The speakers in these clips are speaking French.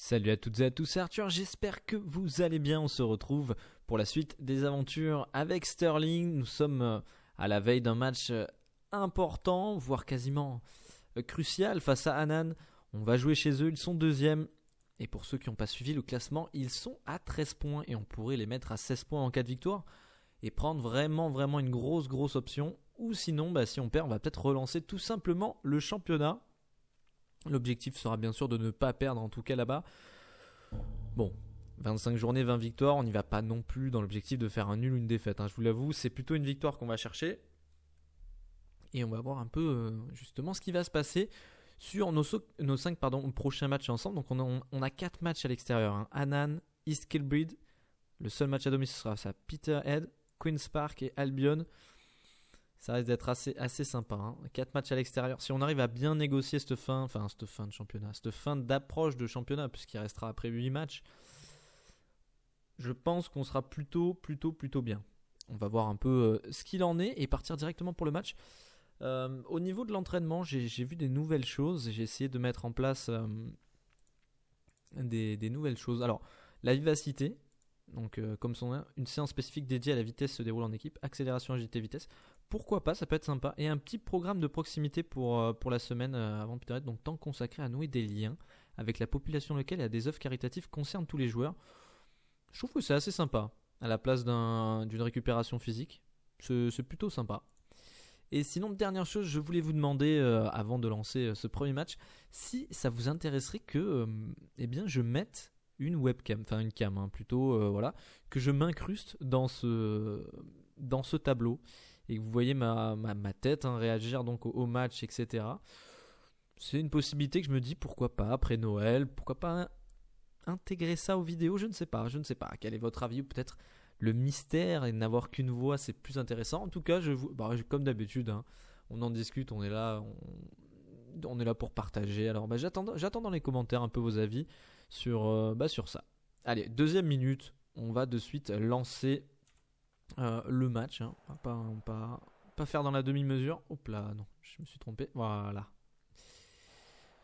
Salut à toutes et à tous, c'est Arthur, j'espère que vous allez bien. On se retrouve pour la suite des aventures avec Sterling. Nous sommes à la veille d'un match important, voire quasiment crucial face à Annan. On va jouer chez eux, ils sont deuxièmes. Et pour ceux qui n'ont pas suivi le classement, ils sont à 13 points et on pourrait les mettre à 16 points en cas de victoire et prendre vraiment une grosse option. Ou sinon, si on perd, on va peut-être relancer tout simplement le championnat. L'objectif sera bien sûr de ne pas perdre, en tout cas là-bas. Bon, 25 journées, 20 victoires, on n'y va pas non plus dans l'objectif de faire un nul ou une défaite. Je vous l'avoue, c'est plutôt une victoire qu'on va chercher. Et on va voir un peu justement ce qui va se passer sur nos 5 prochains matchs ensemble. Donc on a 4 matchs à l'extérieur. Annan, East Kilbride. Le seul match à domicile sera ça, Peterhead, Queen's Park et Albion. Ça risque d'être assez sympa. 4 matchs à l'extérieur. Si on arrive à bien négocier cette fin de championnat, cette fin d'approche de championnat, puisqu'il restera après 8 matchs, je pense qu'on sera plutôt bien. On va voir un peu ce qu'il en est et partir directement pour le match. Au niveau de l'entraînement, j'ai vu des nouvelles choses. J'ai essayé de mettre en place des nouvelles choses. Alors, la vivacité. Donc, comme son nom, une séance spécifique dédiée à la vitesse se déroule en équipe. Accélération, agilité, vitesse. Pourquoi pas, ça peut être sympa. Et un petit programme de proximité pour la semaine avant Peterhead. Donc, temps consacré à nouer des liens avec la population locale et à des œuvres caritatives concernant tous les joueurs. Je trouve que c'est assez sympa. À la place d'une récupération physique. C'est plutôt sympa. Et sinon, dernière chose, je voulais vous demander, avant de lancer ce premier match, si ça vous intéresserait que je mette une webcam, enfin une cam plutôt, que je m'incruste dans ce tableau et que vous voyez ma tête réagir donc au match, etc. C'est une possibilité que je me dis pourquoi pas après Noël, pourquoi pas intégrer ça aux vidéos, je ne sais pas. Quel est votre avis? Ou peut-être le mystère et n'avoir qu'une voix, c'est plus intéressant. En tout cas, comme d'habitude, on en discute, on est là pour partager. Alors j'attends dans les commentaires un peu vos avis sur ça. Allez, deuxième minute, on va de suite lancer le match. On va pas faire dans la demi-mesure. Hop là, non, je me suis trompé. Voilà.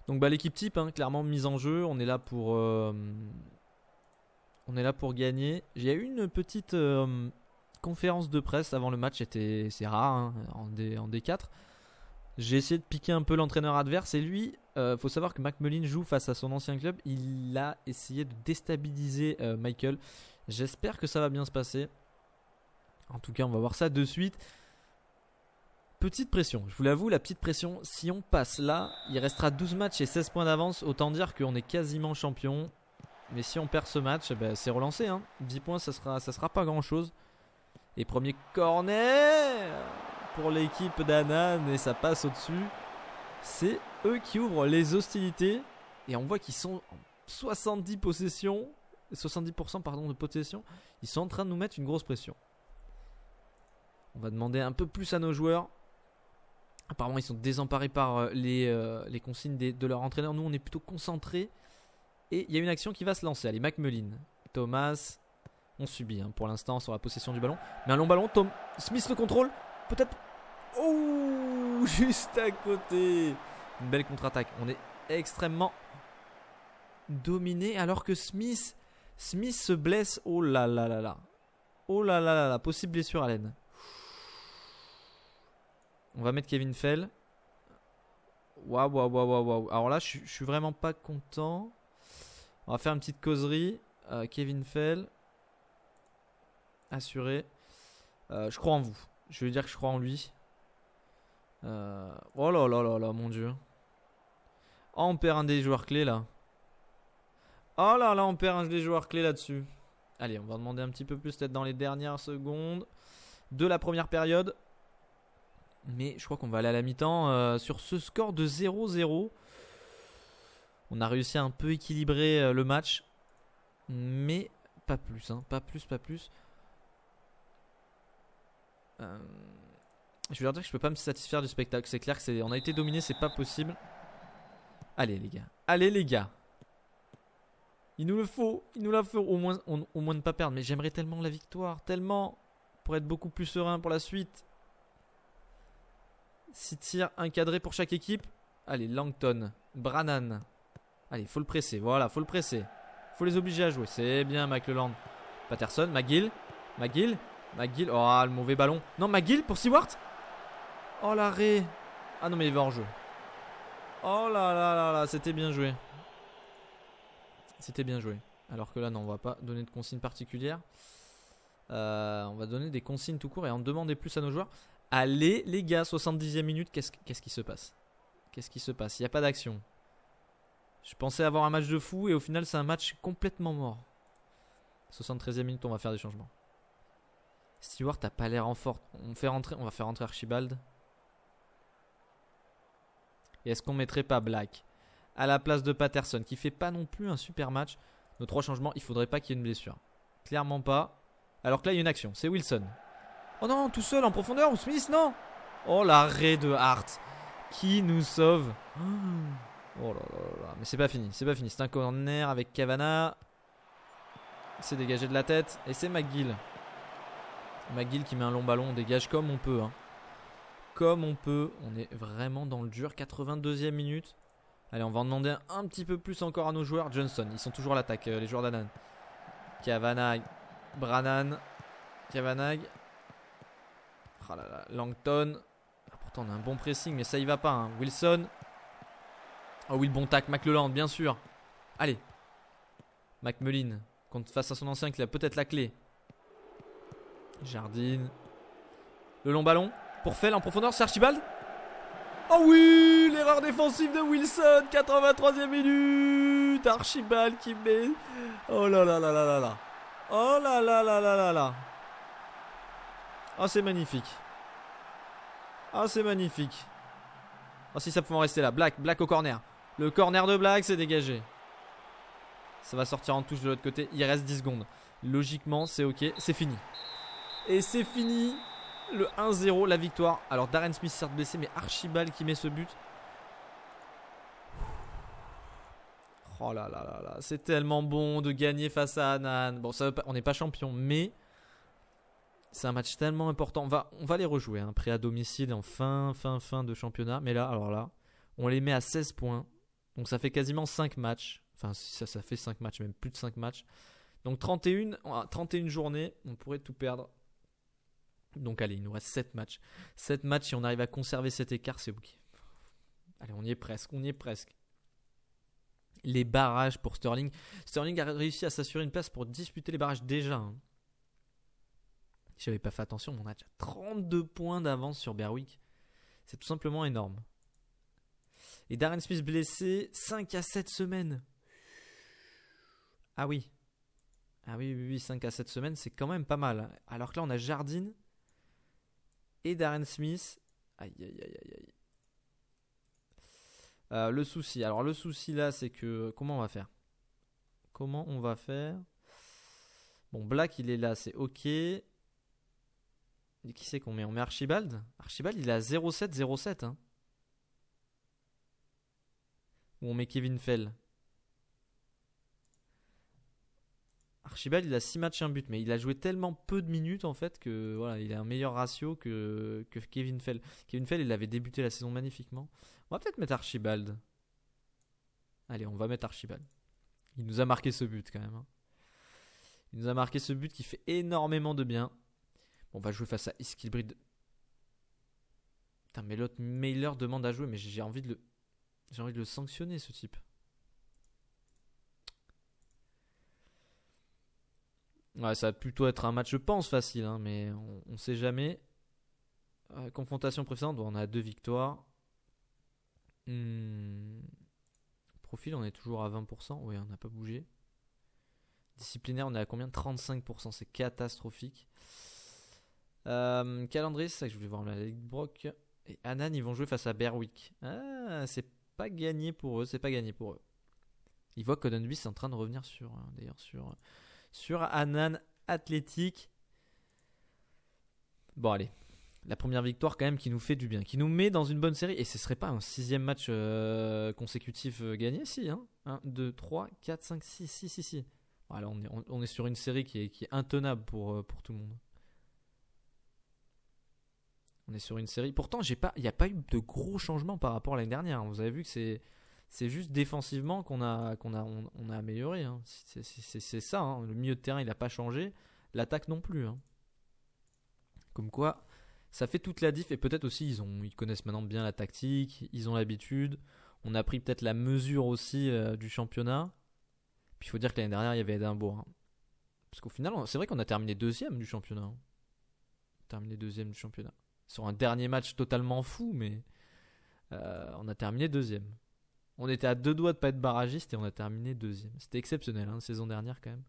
Donc l'équipe type, clairement mise en jeu. On est là pour gagner. J'ai eu une petite conférence de presse avant le match. C'est rare en D4. J'ai essayé de piquer un peu l'entraîneur adverse et lui, faut savoir que McMullen joue face à son ancien club. Il a essayé de déstabiliser Michael. J'espère que ça va bien se passer. En tout cas, on va voir ça de suite. Petite pression, je vous l'avoue, la petite pression. Si on passe là, il restera 12 matchs et 16 points d'avance. Autant dire qu'on est quasiment champion. Mais si on perd ce match, c'est relancé. 10 points, ça sera pas grand chose. Et premier corner pour l'équipe d'Annan et ça passe au-dessus. C'est eux qui ouvrent les hostilités. Et on voit qu'ils sont en 70% de possession. Ils sont en train de nous mettre une grosse pression. On va demander un peu plus à nos joueurs. Apparemment, ils sont désemparés par les consignes de leur entraîneur. Nous, on est plutôt concentrés. Et il y a une action qui va se lancer. Allez, McMullen, Thomas. On subit pour l'instant sur la possession du ballon. Mais un long ballon. Smith le contrôle. Peut-être. Oh, juste à côté. Une belle contre-attaque. On est extrêmement dominé alors que Smith se blesse. Oh là là là là. Oh là là là là. Possible blessure à l'aine. On va mettre Kevin Fell. Waouh. Alors là, je suis vraiment pas content. On va faire une petite causerie. Kevin Fell. Assuré. Je crois en vous. Je veux dire que je crois en lui. Oh là là là là, mon Dieu. Oh, on perd un des joueurs clés là. Oh là là, on perd un des joueurs clés là-dessus. Allez, on va demander un petit peu plus peut-être dans les dernières secondes de la première période. Mais je crois qu'on va aller à la mi-temps sur ce score de 0-0. On a réussi à un peu équilibrer le match. Mais pas plus. Pas plus. Je veux leur dire que je peux pas me satisfaire du spectacle. C'est clair que on a été dominé, c'est pas possible. Allez les gars. Il nous le faut. Au moins de pas perdre. Mais j'aimerais tellement la victoire. Tellement. Pour être beaucoup plus serein pour la suite. 6 tirs encadrés pour chaque équipe. Allez, Langton, Brannan, Allez, faut le presser. Voilà, faut le presser. Faut les obliger à jouer. C'est bien, McLeland. Patterson, McGill. Oh, le mauvais ballon. Non, McGill pour Stewart. Oh, l'arrêt. Ah non, mais il va en jeu. Oh là là là là, c'était bien joué. C'était bien joué. Alors que là, non, on va pas donner de consignes particulières. On va donner des consignes tout court et en demander plus à nos joueurs. Allez, les gars, 70e minute, qu'est-ce qui se passe? Qu'est-ce qui se passe? Il n'y a pas d'action. Je pensais avoir un match de fou et au final, c'est un match complètement mort. 73e minute, on va faire des changements. Stewart n'a pas l'air en forte. On va faire rentrer Archibald. Et est-ce qu'on mettrait pas Black à la place de Patterson, qui fait pas non plus un super match? Nos 3 changements, il faudrait pas qu'il y ait une blessure. Clairement pas. Alors que là, il y a une action. C'est Wilson. Oh non, tout seul en profondeur. Ou Smith, non. Oh, l'arrêt de Hart qui nous sauve. Oh là là là. Mais c'est pas fini. C'est un corner avec Cavana. C'est dégagé de la tête. Et c'est McGill. McGill qui met un long ballon. On dégage comme on peut. Comme on peut. On est vraiment dans le dur. 82e minute. Allez, on va en demander un petit peu plus encore à nos joueurs. Johnson, ils sont toujours à l'attaque, les joueurs d'Anan. Kavanagh. Brannan. Kavanagh. Oh là là, Langton. Ah, pourtant, on a un bon pressing, mais ça y va pas. Wilson. Oh oui, le bon tac. McLeland, bien sûr. Allez. McMullin. Face à son ancien qui a peut-être la clé. Jardine. Le long ballon. Pour Fell en profondeur, c'est Archibald. Oh oui, l'erreur défensive de Wilson. 83e minute. Archibald qui met. Oh là là là là là là. Oh là là là là là là. Oh, c'est magnifique. Oh, c'est magnifique. Oh, si ça pouvait en rester là. Black au corner. Le corner de Black, c'est dégagé. Ça va sortir en touche de l'autre côté. Il reste 10 secondes. Logiquement, c'est ok. C'est fini. Et c'est fini. Le 1-0, la victoire. Alors, Darren Smith certes blessé, mais Archibald qui met ce but. Oh là là là là. C'est tellement bon de gagner face à Anan. Bon, ça veut pas, on n'est pas champion, mais c'est un match tellement important. On va les rejouer. Prêt à domicile en fin de championnat. Mais là, alors là, on les met à 16 points. Donc ça fait quasiment 5 matchs. Enfin, ça fait 5 matchs, même plus de 5 matchs. Donc 31 journées, on pourrait tout perdre. Donc allez, il nous reste 7 matchs. 7 matchs, si on arrive à conserver cet écart, c'est ok. Allez, on y est presque. Les barrages pour Sterling. Sterling a réussi à s'assurer une place pour disputer les barrages déjà. J'avais pas fait attention, mais on a déjà 32 points d'avance sur Berwick. C'est tout simplement énorme. Et Darren Smith blessé, 5 à 7 semaines. Ah oui, 5 à 7 semaines, c'est quand même pas mal. Alors que là, on a Jardine et Darren Smith. Aïe. Le souci là, c'est que... Comment on va faire? Bon, Black, il est là, c'est ok. Et qui c'est qu'on met? On met Archibald. Archibald, il est à 0-7. Ou on met Kevin Fell. Archibald, il a 6 matchs, 1 but. Mais il a joué tellement peu de minutes, en fait, que voilà, il a un meilleur ratio que Kevin Fell. Kevin Fell, il avait débuté la saison magnifiquement. On va peut-être mettre Archibald. Allez, on va mettre Archibald. Il nous a marqué ce but, quand même. Il nous a marqué ce but qui fait énormément de bien. Bon, on va jouer face à Iskilbrid. Putain, mais l'autre Mailer demande à jouer, mais j'ai envie de le sanctionner, ce type. Ouais, ça va plutôt être un match, je pense, facile, mais on sait jamais. Confrontation précédente, on a 2 victoires. Profil, on est toujours à 20%. Oui, on n'a pas bougé. Disciplinaire, on est à combien? 35%, c'est catastrophique. Calendrier, c'est ça que je voulais voir. La Ligue Brock et Anan, ils vont jouer face à Berwick. Ah, c'est pas gagné pour eux. Ils voient qu'Odenby est en train de revenir sur Anan Athletic. Bon, allez. La première victoire quand même qui nous fait du bien, qui nous met dans une bonne série. Et ce serait pas un 6e match consécutif gagné? Si, 1, 2, 3, 4, 5, 6, si. Voilà, on est sur une série qui est intenable pour tout le monde. On est sur une série. Pourtant, il n'y a pas eu de gros changements par rapport à l'année dernière. Vous avez vu que C'est juste défensivement on a amélioré. Hein. C'est ça. Hein. Le milieu de terrain, il n'a pas changé. L'attaque non plus. Hein. Comme quoi, ça fait toute la diff. Et peut-être aussi, ils connaissent maintenant bien la tactique. Ils ont l'habitude. On a pris peut-être la mesure aussi du championnat. Puis il faut dire que l'année dernière, il y avait Édimbourg. Hein. Parce qu'au final, c'est vrai qu'on a terminé deuxième du championnat. Hein. Terminé deuxième du championnat. Sur un dernier match totalement fou, mais on a terminé deuxième. On était à 2 doigts de pas être barragiste et on a terminé deuxième. C'était exceptionnel, hein, saison dernière quand même.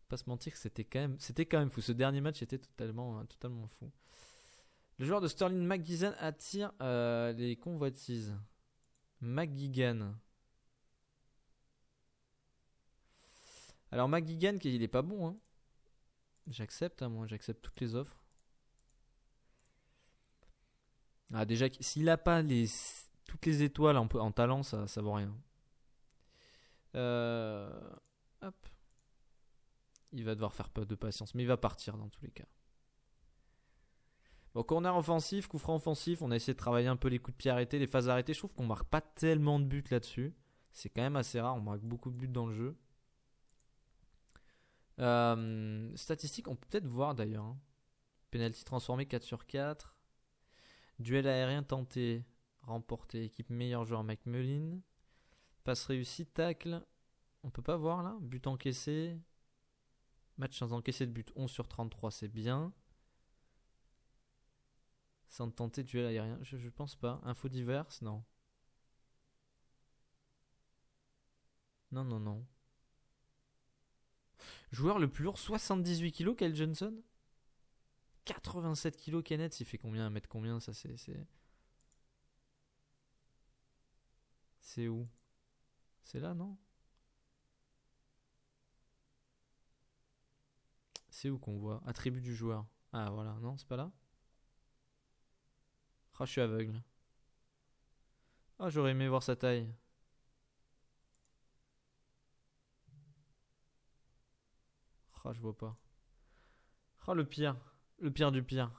Pas se mentir que c'était quand même fou. Ce dernier match était totalement fou. Le joueur de Sterling McGuigan attire les convoitises. McGuigan. Alors McGuigan, il est pas bon. Hein. J'accepte, hein, moi, j'accepte toutes les offres. Ah, déjà, s'il a pas toutes les étoiles en talent, ça vaut rien. Hop. Il va devoir faire peu de patience, mais il va partir dans tous les cas. Bon, corner offensif, coup franc offensif, on a essayé de travailler un peu les coups de pied arrêtés, les phases arrêtées. Je trouve qu'on marque pas tellement de buts là-dessus. C'est quand même assez rare, on marque beaucoup de buts dans le jeu. Statistiques, on peut peut-être voir d'ailleurs. Hein. Penalty transformé 4 sur 4. Duel aérien tenté, remporté. Équipe meilleur joueur McMullin. Passe réussie, tacle. On peut pas voir là. But encaissé. Match sans encaisser de but 11 sur 33, c'est bien. Sans tenter duel aérien, je pense pas. Info diverses, non. Non. Joueur le plus lourd, 78 kg, Kyle Johnson. 87 kg, Kenneth, il fait combien? 1m combien? Ça, c'est où? C'est là, non? C'est où qu'on voit? Attribut du joueur. Ah, voilà, non, c'est pas là? Ah, je suis aveugle. Ah, j'aurais aimé voir sa taille. Ah, je vois pas. Ah, le pire. Le pire du pire.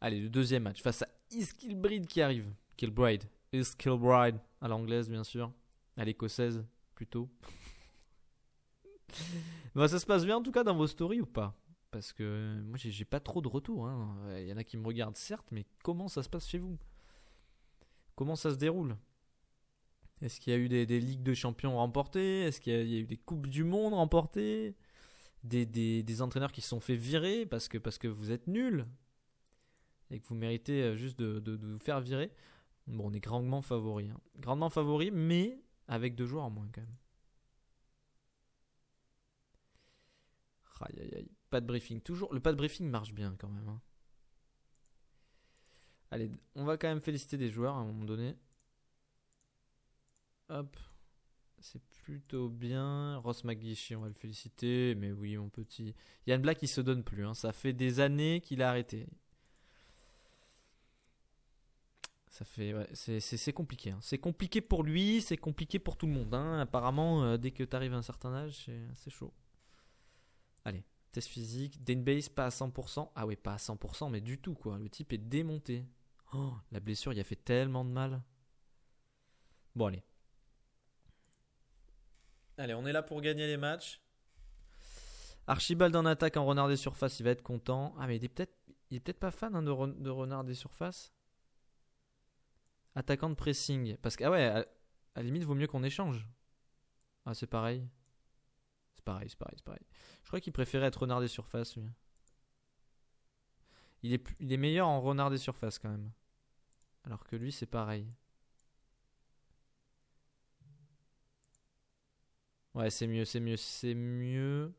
Allez, le deuxième match face à Kilbride qui arrive. Kilbride. Kilbride. À l'anglaise, bien sûr. À l'écossaise, plutôt. Bah, ça se passe bien en tout cas dans vos stories ou pas? Parce que moi, j'ai pas trop de retours. Hein. Il y en a qui me regardent, certes, mais comment ça se passe chez vous? Comment ça se déroule? Est-ce qu'il y a eu des Ligues de Champions remportées? Est-ce qu'il y a eu des Coupes du Monde remportées? Des entraîneurs qui se sont fait virer parce que vous êtes nuls et que vous méritez juste de vous faire virer? Bon, on est grandement favoris. Hein. Grandement favoris, mais avec 2 joueurs en moins quand même. Aïe aïe aïe. Pas de briefing. Toujours, le pas de briefing marche bien quand même. Hein. Allez, on va quand même féliciter des joueurs à un moment donné. Hop. C'est plutôt bien. Ross McGeechy, on va le féliciter. Mais oui, mon petit. Yann Black, il se donne plus. Hein. Ça fait des années qu'il a arrêté. Ça fait, ouais, c'est compliqué. Hein. C'est compliqué pour lui, c'est compliqué pour tout le monde. Hein. Apparemment, dès que tu arrives à un certain âge, c'est chaud. Allez, test physique. Dainbase, pas à 100%. Ah ouais, pas à 100%, mais du tout, quoi. Le type est démonté. Oh, la blessure, il a fait tellement de mal. Bon, allez. Allez, on est là pour gagner les matchs. Archibald en attaque en renard des surfaces, il va être content. Ah, mais il est peut-être pas fan hein, de renard des surfaces. Attaquant de pressing. Parce que, ah ouais, à la limite, vaut mieux qu'on échange. Ah, c'est pareil. C'est pareil. Je crois qu'il préférait être renard des surfaces, lui. Il est meilleur en renard des surfaces, quand même. Alors que lui, c'est pareil. Ouais, c'est mieux.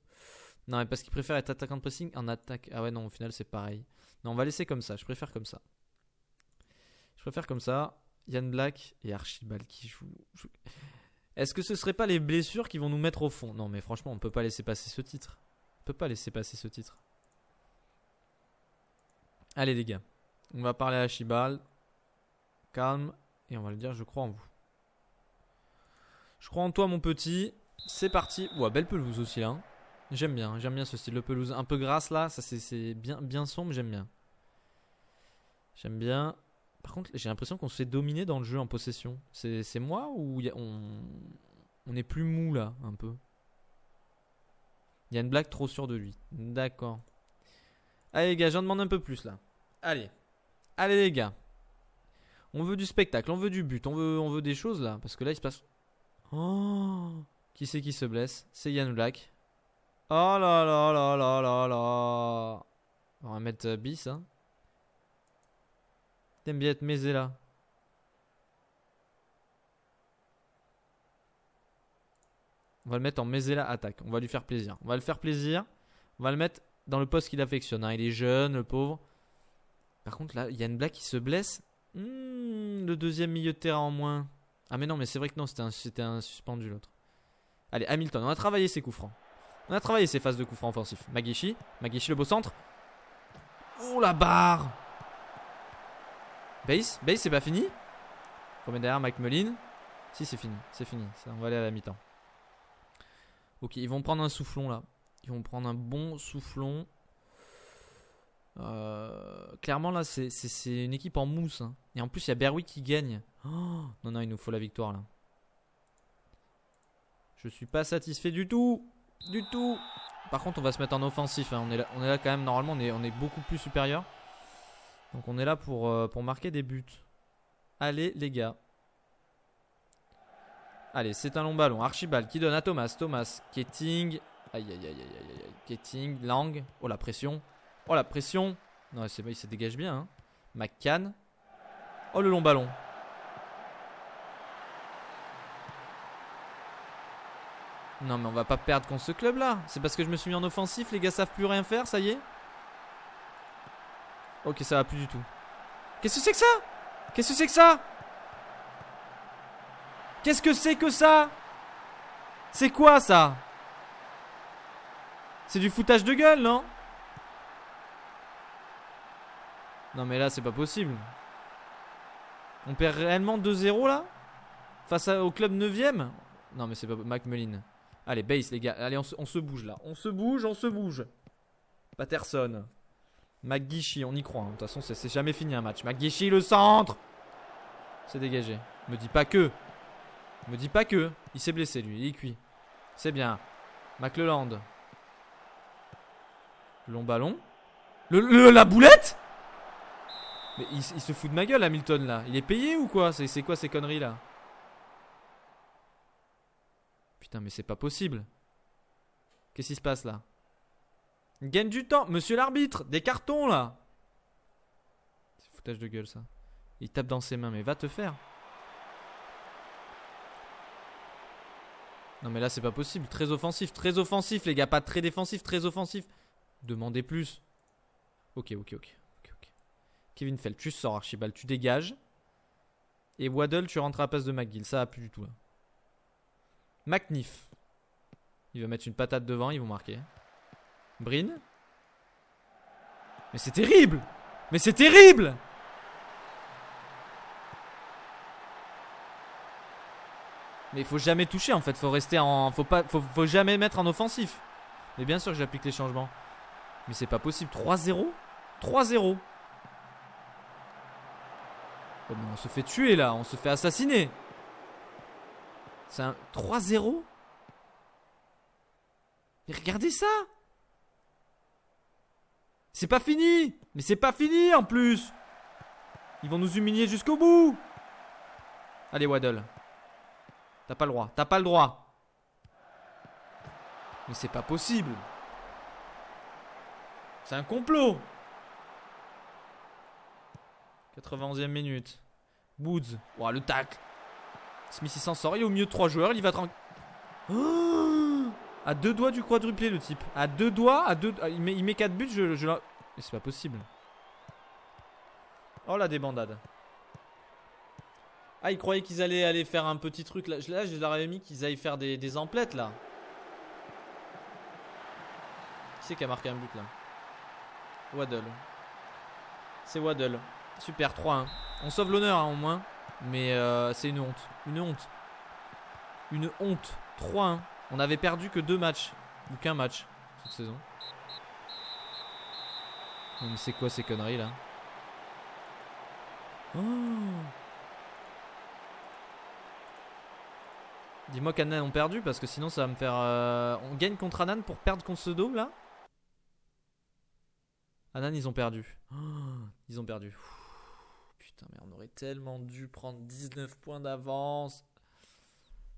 Non, mais parce qu'il préfère être attaquant de pressing en attaque. Ah ouais, non, au final, c'est pareil. Non, on va laisser comme ça. Je préfère comme ça. Yann Black et Archibald qui jouent. Est-ce que ce serait pas les blessures qui vont nous mettre au fond? Non, mais franchement, on peut pas laisser passer ce titre. Allez, les gars. On va parler à Archibald. Calme. Et on va le dire, je crois en vous. Je crois en toi, mon petit. C'est parti. Ouah, belle pelouse aussi, là. Hein. J'aime bien ce style de pelouse. Un peu grasse, là. Ça, c'est bien sombre, j'aime bien. Par contre, j'ai l'impression qu'on se fait dominer dans le jeu en possession. C'est moi ou on est plus mou là, un peu. Il y a une blague trop sûre de lui. D'accord. Allez les gars, j'en demande un peu plus là. Allez. Allez les gars. On veut du spectacle, on veut du but, on veut des choses là. Parce que là il se passe... Oh, qui c'est qui se blesse? C'est Yann Black. Oh là là là là là là. On va mettre bis hein. T'aimes bien être Mézé là. On va le mettre en Mézé-là attaque. On va lui faire plaisir. On va le faire plaisir. On va le mettre dans le poste qu'il affectionne. Hein. Il est jeune, le pauvre. Par contre là, Yann Black qui se blesse. Le deuxième milieu de terrain en moins. Ah mais non, mais c'est vrai que non, c'était un suspendu l'autre. Allez, Hamilton, on a travaillé ses coups francs. On a travaillé ses phases de coups francs offensifs. Maguichi le beau centre. Oh la barre. Base, c'est pas fini. On met derrière Mike Mullin. Si, c'est fini, ça, on va aller à la mi-temps. Ok, ils vont prendre un soufflon là. Ils vont prendre un bon soufflon. Clairement là, c'est une équipe en mousse. Hein. Et en plus, il y a Berwick qui gagne. Oh, non, il nous faut la victoire là. Je suis pas satisfait du tout. Du tout. Par contre, on va se mettre en offensif. Hein. On est là quand même, normalement, on est beaucoup plus supérieur. Donc on est là pour marquer des buts. Allez les gars. Allez, c'est un long ballon. Archibald qui donne à Thomas. Thomas, Keating. Aïe. Keating, Lang. Oh la pression. Non, il se dégage bien. Hein. McCann. Oh le long ballon. Non mais on va pas perdre contre ce club là. C'est parce que je me suis mis en offensif. Les gars savent plus rien faire, ça y est. Ok, ça va plus du tout. Qu'est-ce que c'est que ça? Qu'est-ce que c'est que ça? C'est quoi ça? C'est du foutage de gueule, non? Non mais là c'est pas possible. On perd réellement 2-0 là? Face au club 9ème? Non mais c'est pas... McMullin. Allez, base les gars. Allez, on se bouge là. On se bouge. Patterson. McGeechy, on y croit. De toute façon, c'est jamais fini un match. McGeechy, le centre. C'est dégagé. Me dis pas que. Il s'est blessé lui, il est cuit. C'est bien. McLeland. Le long ballon. La boulette. Mais il se fout de ma gueule, Hamilton là. Il est payé ou quoi? C'est quoi ces conneries là? Putain, mais c'est pas possible. Qu'est-ce qui se passe là? Il gagne du temps, monsieur l'arbitre. Des cartons là. C'est foutage de gueule ça. Il tape dans ses mains, mais va te faire. Non mais là c'est pas possible. Très offensif les gars. Pas très défensif, très offensif. Demandez plus. Ok. Kevin Feld, tu sors Archibald, tu dégages. Et Waddle, tu rentres à la place de McGill. Ça va plus du tout là. McNiff. Il va mettre une patate devant, ils vont marquer. Brin. Mais c'est terrible. Mais il faut jamais toucher en fait. Faut rester en... Faut jamais mettre en offensif. Mais bien sûr que j'applique les changements. Mais c'est pas possible. 3-0. Oh, mais on se fait tuer là. On se fait assassiner. C'est un 3-0. Mais regardez ça. C'est pas fini. Mais c'est pas fini en plus. Ils vont nous humilier jusqu'au bout. Allez Waddle. T'as pas le droit. Mais c'est pas possible. C'est un complot. 91e minute. Woods. Oh, le tacle. Smith il s'en sort. Il est au milieu de 3 joueurs. Il va tranquille. Oh, à 2 doigts du quadruplé le type. À 2 doigts. Il met 4 buts. Mais c'est pas possible. Oh la débandade. Ah, ils croyaient qu'ils allaient aller faire un petit truc là. Je leur avais mis qu'ils allaient faire des emplettes là. Qui c'est qui a marqué un but là? Waddle. C'est Waddle. Super, 3-1. On sauve l'honneur hein, au moins. Mais c'est une honte. Une honte. 3-1. On avait perdu que 2 matchs. Ou qu'un match cette saison. Mais c'est quoi ces conneries là? Oh. Dis-moi qu'Anan ont perdu parce que sinon ça va me faire. On gagne contre Anan pour perdre contre ce dos là. Anan ils ont perdu. Oh, ils ont perdu. Putain mais on aurait tellement dû prendre 19 points d'avance.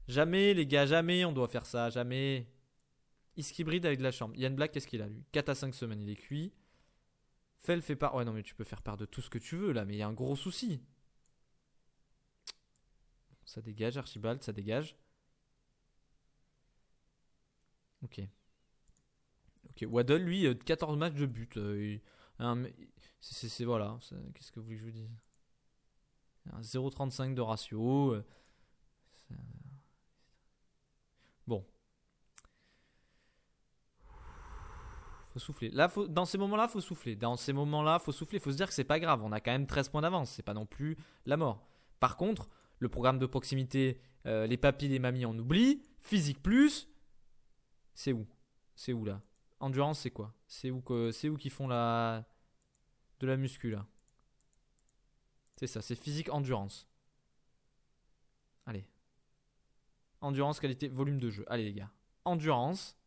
Jamais les gars, jamais on doit faire ça, jamais. Iskibride avec de la chambre. Yann Black qu'est-ce qu'il a lui 4 à 5 semaines il est cuit. Fel fait part. Ouais non mais tu peux faire part de tout ce que tu veux là mais il y a un gros souci. Ça dégage Archibald, ça dégage. Ok. Ok, Waddle, lui, 14 matchs de but. Voilà. Qu'est-ce que vous voulez que je vous dise? Un 0,35 de ratio. Bon. Faut souffler. Là, dans ces moments-là, faut souffler. Dans ces moments-là, faut souffler. Faut se dire que c'est pas grave. On a quand même 13 points d'avance. C'est pas non plus la mort. Par contre, le programme de proximité, les papis, les mamies, on oublie. Physique plus. C'est où? C'est où là? Endurance, c'est quoi? C'est où qu'ils font de la muscu là? C'est ça, c'est physique endurance. Allez. Endurance, qualité, volume de jeu. Allez les gars. Endurance.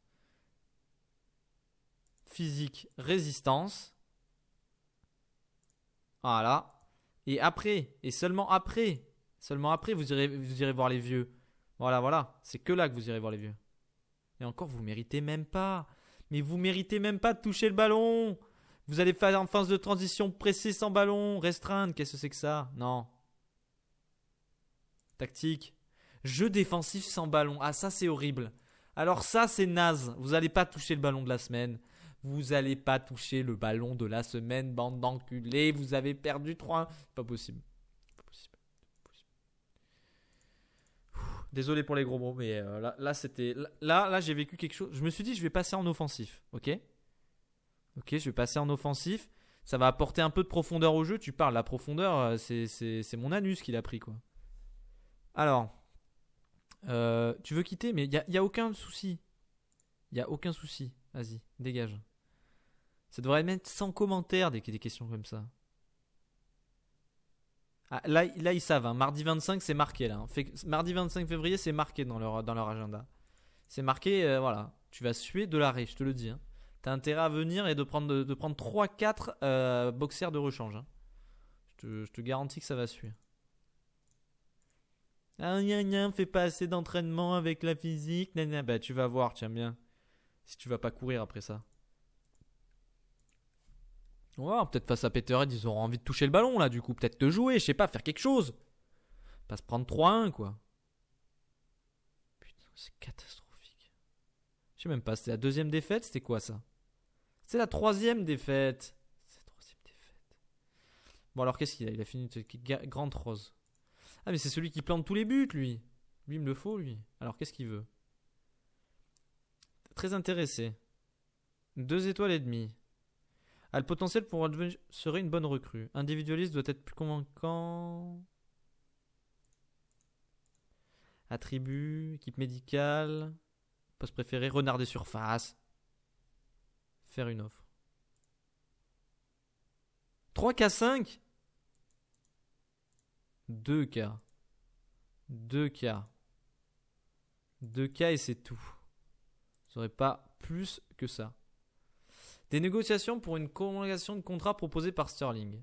Physique, résistance. Voilà. Et après, et seulement après, vous irez voir les vieux. Voilà. C'est que là que vous irez voir les vieux. Et encore, vous méritez même pas. Mais vous méritez même pas de toucher le ballon. Vous allez faire en phase de transition presser sans ballon, restreindre. Qu'est-ce que c'est que ça? Non. Tactique. Jeu défensif sans ballon. Ah, ça, c'est horrible. Alors ça, c'est naze. Vous allez pas toucher le ballon de la semaine. Vous allez pas toucher le ballon de la semaine, bande d'enculés. Vous avez perdu 3. Pas possible. Désolé pour les gros mots, mais là c'était. Là, j'ai vécu quelque chose. Je me suis dit, je vais passer en offensif. Ok, je vais passer en offensif. Ça va apporter un peu de profondeur au jeu. Tu parles, la profondeur, c'est mon anus qui l'a pris, quoi. Alors, tu veux quitter, mais il y a aucun souci. Il y a aucun souci. Vas-y, dégage. Ça devrait mettre sans commentaire des questions comme ça. Ah, là, ils savent. Hein. Mardi 25, c'est marqué là. Hein. Mardi 25 février, c'est marqué dans leur agenda. C'est marqué, voilà. Tu vas suer de l'arrêt, je te le dis. Hein. T'as intérêt à venir et de prendre 3-4 boxers de rechange. Hein. Je te garantis que ça va suer. Ah, fais pas assez d'entraînement avec la physique. Bah, tu vas voir, tiens bien. Si tu vas pas courir après ça. Ouais, peut-être face à Peterhead, ils auront envie de toucher le ballon là, du coup. Peut-être te jouer, je sais pas, faire quelque chose. Pas se prendre 3-1, quoi. Putain, c'est catastrophique. Je sais même pas, c'était la deuxième défaite, c'était quoi ça? C'est la troisième défaite. C'est la troisième défaite. Bon, alors qu'est-ce qu'il a? Il a fini de grande rose. Ah, mais c'est celui qui plante tous les buts, lui. Lui, il me le faut, lui. Alors qu'est-ce qu'il veut? Très intéressé. 2 étoiles et demie. Ah, le potentiel pour serait une bonne recrue. Individualiste doit être plus convaincant. Attribut, équipe médicale, poste préféré, renard des surfaces. Faire une offre. 3K5 2K. 2K. 2K et c'est tout. Vous n'aurez pas plus que ça. Des négociations pour une prolongation de contrat proposée par Sterling.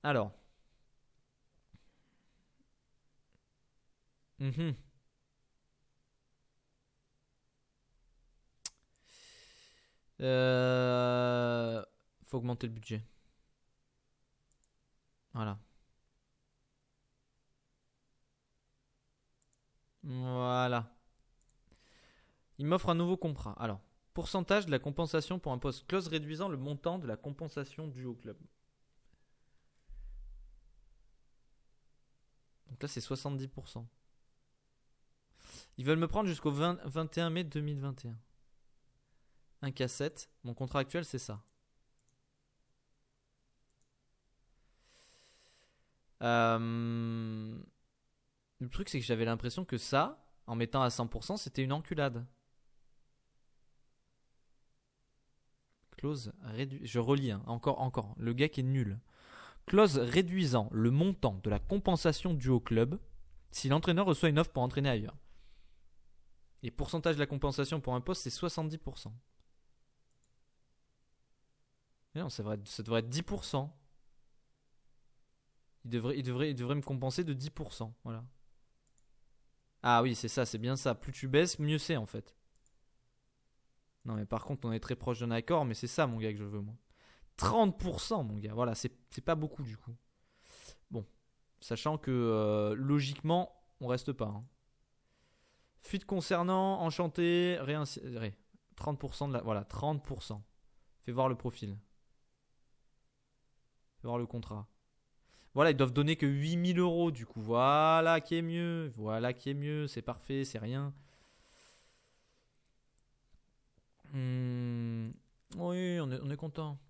Alors. Faut augmenter le budget. Voilà. Voilà. Il m'offre un nouveau contrat. Alors. Pourcentage de la compensation pour un poste. Clause réduisant le montant de la compensation due au club. Donc là, c'est 70%. Ils veulent me prendre jusqu'au 21 mai 2021. 1K7. Mon contrat actuel, c'est ça. Le truc, c'est que j'avais l'impression que ça, en mettant à 100%, c'était une enculade. Clause réduite. Je relis, hein. Encore. Le gars qui est nul. Clause réduisant le montant de la compensation due au club si l'entraîneur reçoit une offre pour entraîner ailleurs. Et pourcentage de la compensation pour un poste, c'est 70%. Mais non, ça devrait être 10%. Il devrait me compenser de 10%. Voilà. Ah oui, c'est ça, c'est bien ça. Plus tu baisses, mieux c'est en fait. Non, mais par contre, on est très proche d'un accord, mais c'est ça, mon gars, que je veux, moi. 30%, mon gars. Voilà, c'est pas beaucoup du coup. Bon, sachant que logiquement, on reste pas. Hein. Fuite concernant, enchanté, 30% de la. Voilà, 30%. Fais voir le profil. Fais voir le contrat. Voilà, ils doivent donner que 8000 euros du coup. Voilà qui est mieux. Voilà qui est mieux. C'est parfait, c'est rien. Oui, on est content.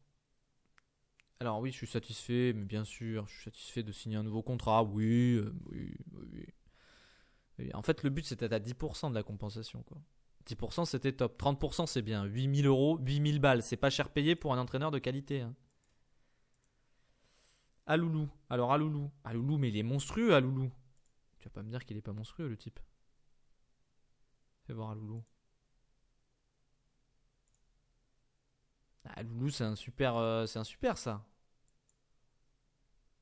Alors oui, je suis satisfait, mais bien sûr, je suis satisfait de signer un nouveau contrat. Oui, oui. En fait, le but c'était à 10% de la compensation, quoi. 10% c'était top. 30% c'est bien. 8000 euros, 8000 balles. C'est pas cher payé pour un entraîneur de qualité. Hein. Aloulou. Alors Aloulou. Aloulou, mais il est monstrueux, Aloulou. Tu vas pas me dire qu'il est pas monstrueux, le type. Fais voir Aloulou. Ah, Loulou, c'est un super ça.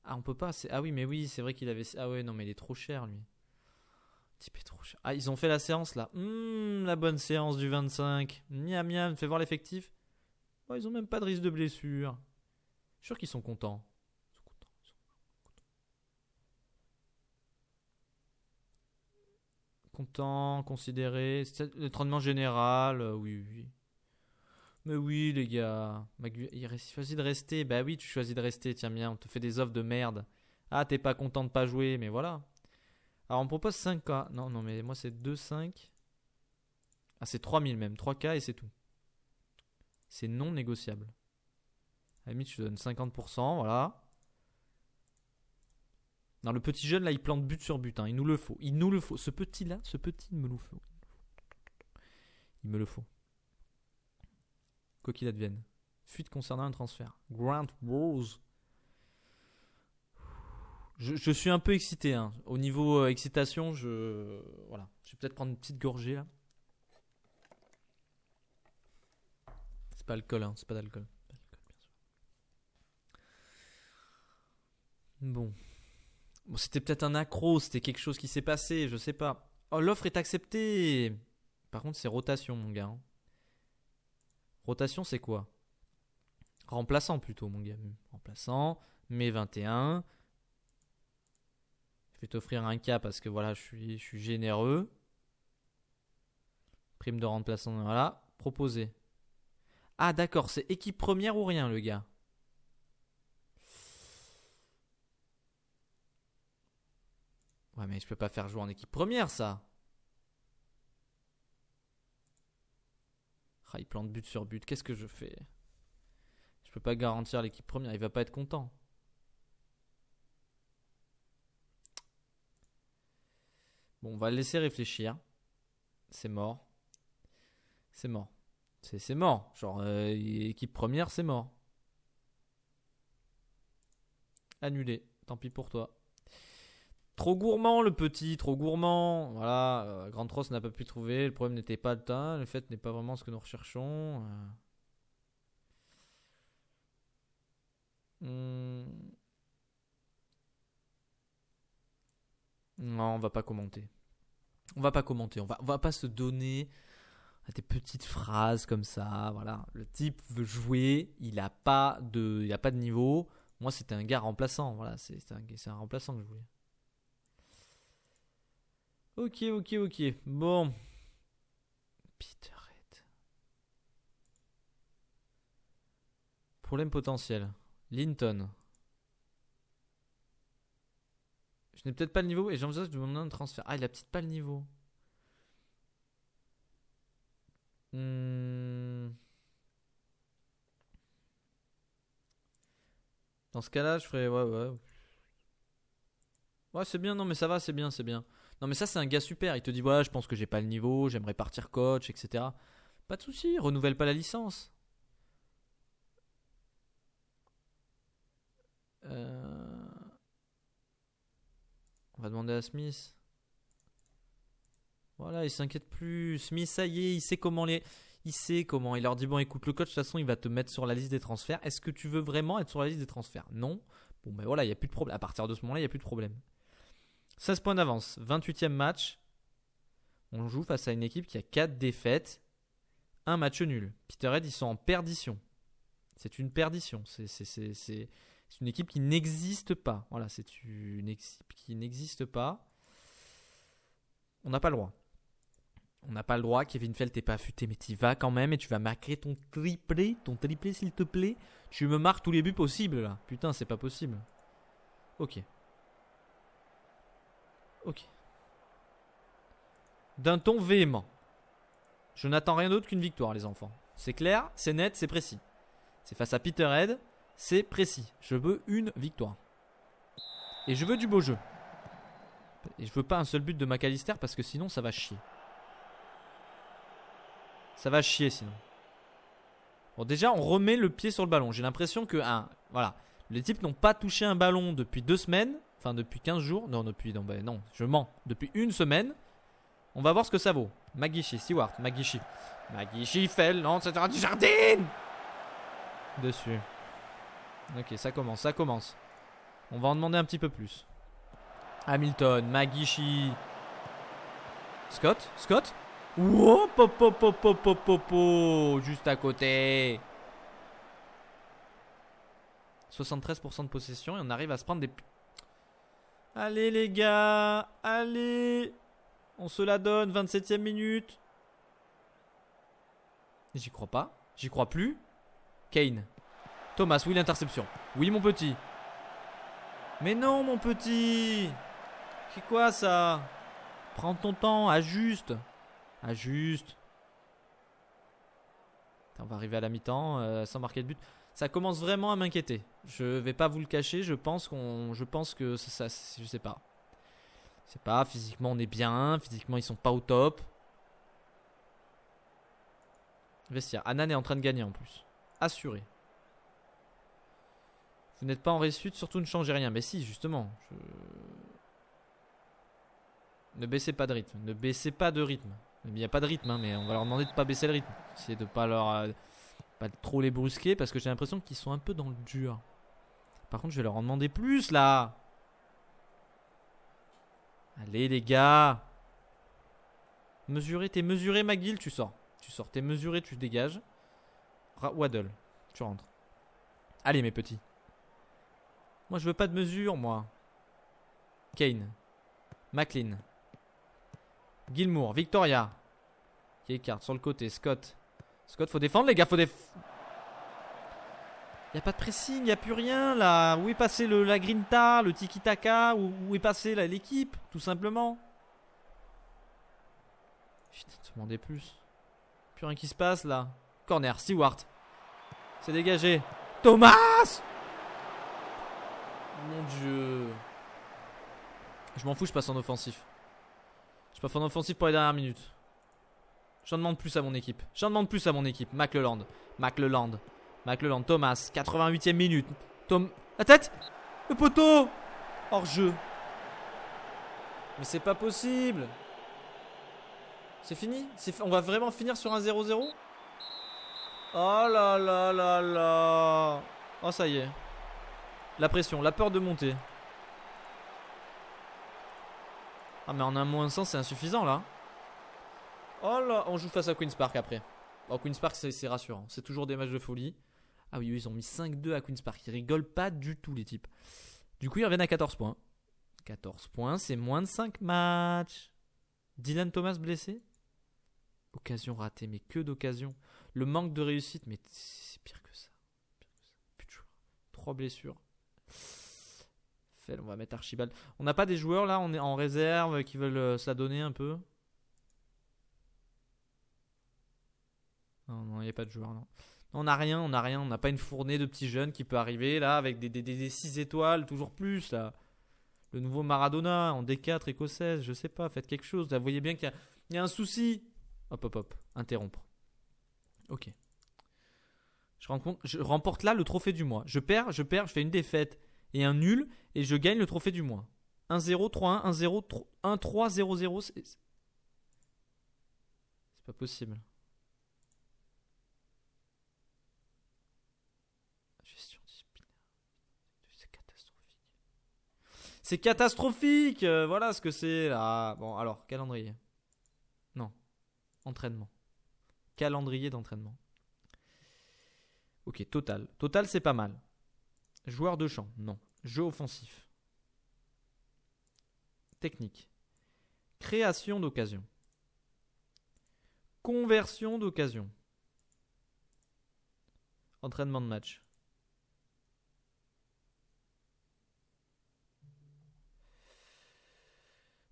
Ah, on peut pas. Ah oui, mais oui, c'est vrai qu'il avait. Ah ouais, non, mais il est trop cher, lui. Le type est trop cher. Ah, ils ont fait la séance là. La bonne séance du 25. Miam miam, fais voir l'effectif. Oh, ils ont même pas de risque de blessure. Je suis sûr qu'ils sont contents. Contents, considérés. L'entraînement général, oui, oui. Mais oui, les gars. Il choisit de rester. Bah oui, tu choisis de rester. Tiens bien, on te fait des offres de merde. Ah, t'es pas content de pas jouer, mais voilà. Alors, on me propose 5K. Non, non, mais moi, c'est 2,5. Ah, c'est 3000 même. 3K et c'est tout. C'est non négociable. À la limite, je te donne 50%. Voilà. Non, le petit jeune, là, il plante but sur but. Hein. Il nous le faut. Il nous le faut. Ce petit-là, il me le faut. Il me le faut. Quoi qu'il advienne. Fuite concernant un transfert. Grant Rose. Je suis un peu excité. Hein. Au niveau excitation, voilà. Je vais peut-être prendre une petite gorgée là. C'est pas alcool, hein. C'est pas d'alcool. Bon. Bon, c'était peut-être un accro, c'était quelque chose qui s'est passé, je sais pas. Oh, l'offre est acceptée. Par contre, c'est rotation, mon gars. Hein. Rotation, c'est quoi? Remplaçant plutôt, mon gars. Remplaçant, mai 21. Je vais t'offrir un cas parce que voilà, je suis généreux. Prime de remplaçant, voilà. Proposé. Ah, d'accord, c'est équipe première ou rien, le gars. Ouais, mais je peux pas faire jouer en équipe première, ça. Ah, il plante but sur but. Qu'est-ce que je fais? Je peux pas garantir l'équipe première. Il va pas être content. Bon, on va le laisser réfléchir. C'est mort. C'est mort. C'est mort. Genre, équipe première, c'est mort. Annulé. Tant pis pour toi. Trop gourmand, le petit. Trop gourmand. Voilà. Grand Ross n'a pas pu trouver. Le problème n'était pas le temps. Le fait n'est pas vraiment ce que nous recherchons. Non, on va pas commenter. On va pas commenter. On va pas se donner des petites phrases comme ça. Voilà. Le type veut jouer. Il a pas de niveau. Moi, c'était un gars remplaçant. Voilà. C'est un remplaçant que je voulais. Ok. Bon. Peterhead. Problème potentiel. Linton. Je n'ai peut-être pas le niveau et j'envisage de demander un transfert. Ah, il a peut-être pas le niveau. Dans ce cas-là, je ferais. Ouais. Ouais, c'est bien, non, mais ça va, c'est bien. Non, mais ça, c'est un gars super. Il te dit, voilà, je pense que j'ai pas le niveau, j'aimerais partir coach, etc. Pas de souci, renouvelle pas la licence. On va demander à Smith. Voilà, il s'inquiète plus. Smith, ça y est, il sait comment les... Il sait comment. Il leur dit, bon, écoute, le coach, de toute façon, il va te mettre sur la liste des transferts. Est-ce que tu veux vraiment être sur la liste des transferts? Non. Bon, ben voilà, il n'y a plus de problème. À partir de ce moment-là, il n'y a plus de problème. 16 points d'avance. 28e match. On joue face à une équipe qui a 4 défaites. Un match nul. Peterhead, ils sont en perdition. C'est une perdition. C'est une équipe qui n'existe pas. Voilà, c'est une équipe qui n'existe pas. On n'a pas le droit. On n'a pas le droit. Kevin Feld, t'es pas affûté, mais t'y vas quand même et tu vas marquer ton triplé. Ton triplé, s'il te plaît. Tu me marques tous les buts possibles là. Putain, c'est pas possible. Ok. Ok. D'un ton véhément. Je n'attends rien d'autre qu'une victoire, les enfants. C'est clair, c'est net, c'est précis. C'est face à Peterhead, c'est précis. Je veux une victoire. Et je veux du beau jeu. Et je veux pas un seul but de McAllister parce que sinon ça va chier. Ça va chier sinon. Bon, déjà, on remet le pied sur le ballon. J'ai l'impression que, voilà, les types n'ont pas touché un ballon depuis 2 semaines. Enfin, depuis 15 jours. Non, non, je mens. Depuis 1 semaine. On va voir ce que ça vaut. McGeechy, Stewart, McGeechy. McGeechy, Fell, non, etc. Du jardin. Dessus. Ok, ça commence. On va en demander un petit peu plus. Hamilton, McGeechy. Scott. Whoop, juste à côté. 73% de possession et on arrive à se prendre des... Allez les gars, allez. On se la donne, 27e minute. J'y crois pas, j'y crois plus. Kane. Thomas, oui l'interception. Oui mon petit. Mais non mon petit. C'est quoi ça? Prends ton temps, ajuste. On va arriver à la mi-temps sans marquer de but. Ça commence vraiment à m'inquiéter. Je vais pas vous le cacher. Je pense que ça, je sais pas. Physiquement on est bien. Physiquement ils sont pas au top. Vestiaire. Anan est en train de gagner en plus. Assuré. Vous n'êtes pas en réussite, surtout ne changez rien. Mais si, justement. Ne baissez pas de rythme. Il n'y a pas de rythme, hein, mais on va leur demander de pas baisser le rythme. Essayez de pas pas trop les brusquer parce que j'ai l'impression qu'ils sont un peu dans le dur. Par contre, je vais leur en demander plus là. Allez les gars. T'es mesuré McGill, tu sors. T'es mesuré, tu dégages. Waddle, tu rentres. Allez mes petits. Moi je veux pas de mesure moi. Kane. McLean. Gilmour, Victoria. Qui écarte sur le côté. Scott, faut défendre les gars, Il n'y a pas de pressing, il n'y a plus rien là. Où est passé la grinta, le tiki-taka? Où est passé l'équipe, tout simplement? Putain, demandez plus. Plus rien qui se passe là. Corner, Stewart. C'est dégagé. Thomas! Mon dieu. Je m'en fous, je passe en offensif. Je passe en offensif pour les dernières minutes. J'en demande plus à mon équipe. McLeland, Thomas, 88e minute. La tête. Le poteau. Hors jeu. Mais c'est pas possible. C'est fini. On va vraiment finir sur un 0-0. Oh là là là là. Oh ça y est. La pression, la peur de monter. Ah mais en un moins 100 c'est insuffisant là. Oh là, on joue face à Queen's Park après. Oh, Queen's Park c'est rassurant. C'est toujours des matchs de folie. Ah oui, ils ont mis 5-2 à Queen's Park. Ils rigolent pas du tout les types. Du coup ils reviennent à 14 points. 14 points, c'est moins de 5 matchs. Dylan Thomas blessé. Occasion ratée, mais que d'occasion. Le manque de réussite, mais c'est pire que ça. Plus de joueurs. 3 blessures. On va mettre Archibald. On n'a pas des joueurs là, on est en réserve qui veulent se la donner un peu. Non, il n'y a pas de joueurs, non. Non, on n'a rien, on n'a pas une fournée de petits jeunes qui peut arriver là avec des 6 étoiles, toujours plus là. Le nouveau Maradona en D4 écossaise, je sais pas, faites quelque chose. Là, vous voyez bien qu'il y a un souci. Hop, interrompre. Ok. Je remporte là le trophée du mois. Je perds, je fais une défaite. et un nul, et je gagne le trophée du mois. 1-0, 3-1, 1-0, 1-3, 0-0. C'est pas possible. Gestion disciplinaire. C'est catastrophique. C'est catastrophique. Voilà ce que c'est là. Bon, alors, calendrier. Non. Entraînement. Calendrier d'entraînement. Ok, total. Total, c'est pas mal. Joueur de champ. Non. Jeu offensif. Technique. Création d'occasion. Conversion d'occasion. Entraînement de match.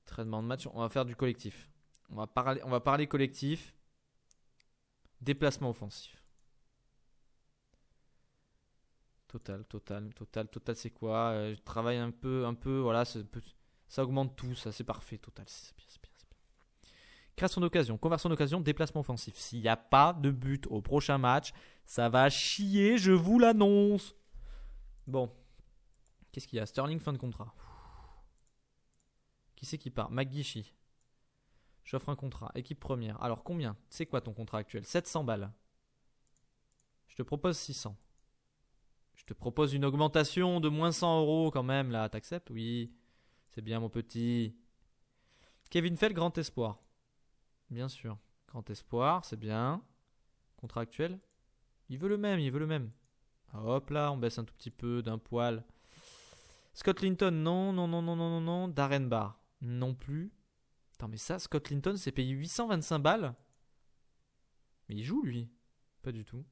Entraînement de match, on va faire du collectif. On va parler collectif. Déplacement offensif. Total, c'est quoi Je travaille un peu, voilà, ça augmente tout, ça, c'est parfait, total, c'est bien. Création d'occasion, conversion d'occasion, déplacement offensif. S'il n'y a pas de but au prochain match, ça va chier, je vous l'annonce. Bon, qu'est-ce qu'il y a? Sterling, fin de contrat. Qui c'est qui part? McGeechy. J'offre un contrat, équipe première. Alors combien? C'est quoi ton contrat actuel? 700 balles. Je te propose 600. Je te propose une augmentation de moins 100 euros quand même, là. T'acceptes? Oui, c'est bien mon petit. Kevin Fell, grand espoir. Bien sûr. Grand espoir, c'est bien. Contrat actuel. Il veut le même. Hop là, on baisse un tout petit peu d'un poil. Scott Linton, non. Darren Barr, non plus. Attends, mais ça, Scott Linton s'est payé 825 balles. Mais il joue, lui. Pas du tout.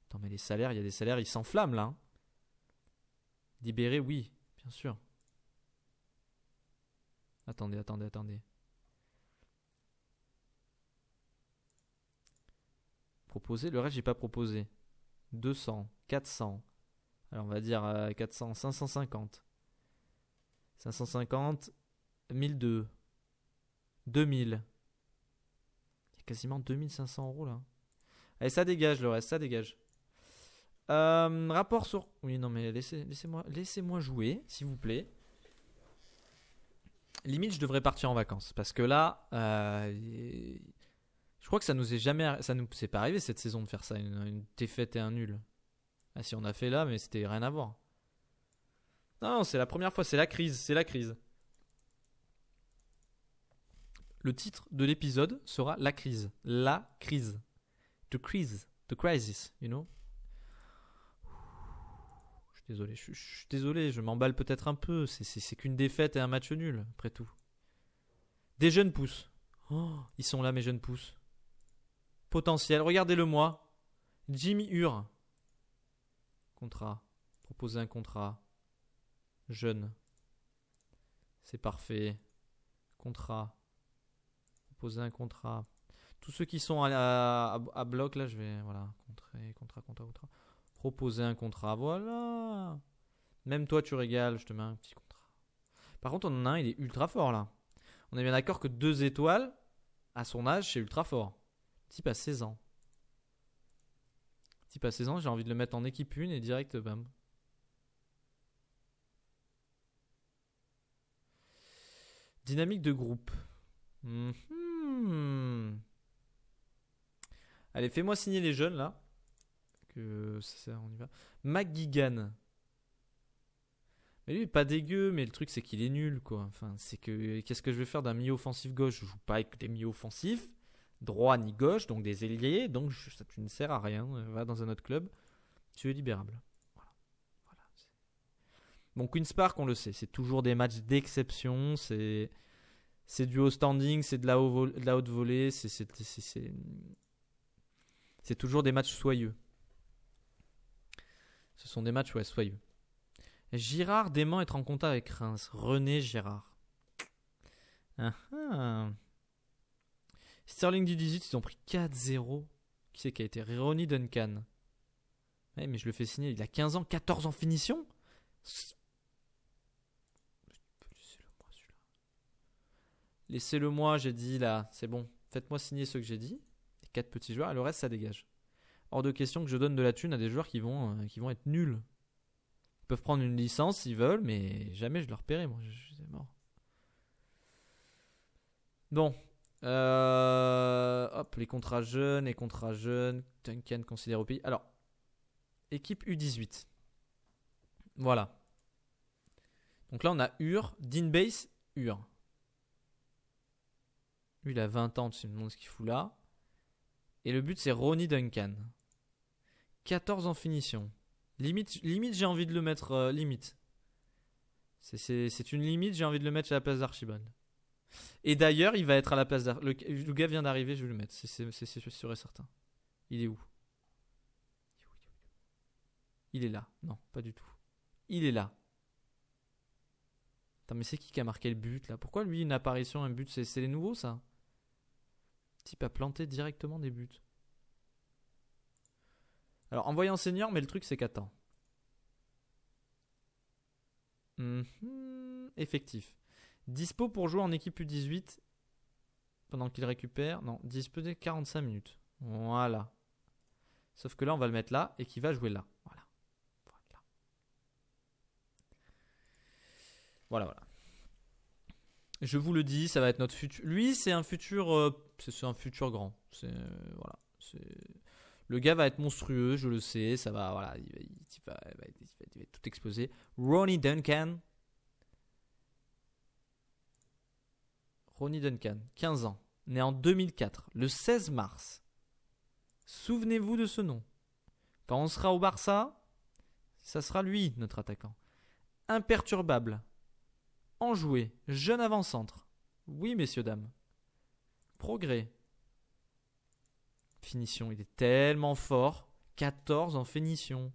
Attends, mais les salaires, il y a des salaires, ils s'enflamment là. Libéré, oui, bien sûr. Attendez. Proposer, le reste, j'ai pas proposé. 200, 400. Alors, on va dire 400, 550. 550, 1002. 2000. Il y a quasiment 2500 euros là. Allez, ça dégage le reste, ça dégage. Rapport sur... Oui, non, mais laissez-moi jouer, s'il vous plaît. Limite, je devrais partir en vacances. Parce que là, je crois que ça nous c'est pas arrivé cette saison de faire ça, une défaite et un nul. Ah, si on a fait là, mais c'était rien à voir. Non, c'est la première fois, c'est la crise. Le titre de l'épisode sera la crise. La crise. The crisis, you know. Je suis désolé, je m'emballe peut-être un peu. C'est qu'une défaite et un match nul, après tout. Des jeunes pousses. Oh, ils sont là, mes jeunes pousses. Potentiel, regardez-le moi. Jimmy Hure. Contrat. Proposer un contrat. Jeune. C'est parfait. Contrat. Proposer un contrat. Tous ceux qui sont à bloc, là, je vais... Voilà. Contrat. Proposer un contrat. Voilà. Même toi, tu régales. Je te mets un petit contrat. Par contre, on en a un, il est ultra fort, là. On est bien d'accord que 2 étoiles, à son âge, c'est ultra fort. Type à 16 ans. J'ai envie de le mettre en équipe 1 et direct, bam. Dynamique de groupe. Allez, fais-moi signer les jeunes, là. Que ça, on y va. McGuigan. Mais lui, il est pas dégueu, mais le truc, c'est qu'il est nul, quoi. Enfin, c'est que... Qu'est-ce que je vais faire d'un milieu offensif gauche? Je joue pas avec des milieux offensifs. Droit ni gauche, donc des ailiers. Donc, ça ne sert à rien. Va dans un autre club. Tu es libérable. Voilà. Bon, Queen's Park, on le sait. C'est toujours des matchs d'exception. C'est du haut standing. C'est de la haute volée. C'est toujours des matchs soyeux. Ce sont des matchs, ouais, soyeux. Girard dément être en contact avec Reims. René Girard. Sterling du 18, ils ont pris 4-0. Qui c'est qui a été? Ronnie Duncan. Ouais, mais je le fais signer. Il a 15 ans, 14 en finition. Laissez-le-moi celui-là. Laissez-le-moi, j'ai dit là. C'est bon. Faites-moi signer ce que j'ai dit. Les 4 petits joueurs et le reste, ça dégage. hors de question que je donne de la thune à des joueurs qui vont être nuls. Ils peuvent prendre une licence s'ils veulent, mais jamais je leur paierai, moi. C'est mort. Bon. Hop, les contrats jeunes. Duncan considéré au pays. Alors, équipe U18. Voilà. Donc là, on a Ur, Dean Base, Ur. Lui, il a 20 ans, tu me demandes ce qu'il fout là. Et le but, c'est Ronnie Duncan. 14 en finition. Limite j'ai envie de le mettre. Limite. C'est une limite, j'ai envie de le mettre à la place d'Archibald. Et d'ailleurs, il va être à la place d'Archibald. Le gars vient d'arriver, je vais le mettre. C'est sûr et certain. Il est où? Il est là. Non, pas du tout. Il est là. Attends, mais c'est qui a marqué le but là? Pourquoi lui, une apparition, un but? C'est les nouveaux, ça? Le type a planté directement des buts. Alors, envoyé senior, mais le truc, c'est qu'attends. Effectif. Dispo pour jouer en équipe U18 pendant qu'il récupère. Non, dispo de 45 minutes. Voilà. Sauf que là, on va le mettre là et qu'il va jouer là. Voilà. Je vous le dis, ça va être notre futur. Lui, c'est un futur, c'est un futur grand. Voilà. Le gars va être monstrueux, je le sais. Ça va, voilà, il va tout exploser. Ronnie Duncan, 15 ans, né en 2004, le 16 mars. Souvenez-vous de ce nom. Quand on sera au Barça, ça sera lui, notre attaquant. Imperturbable. Enjoué. Jeune avant-centre. Oui, messieurs, dames. Progrès. Finition. Il est tellement fort. 14 en finition.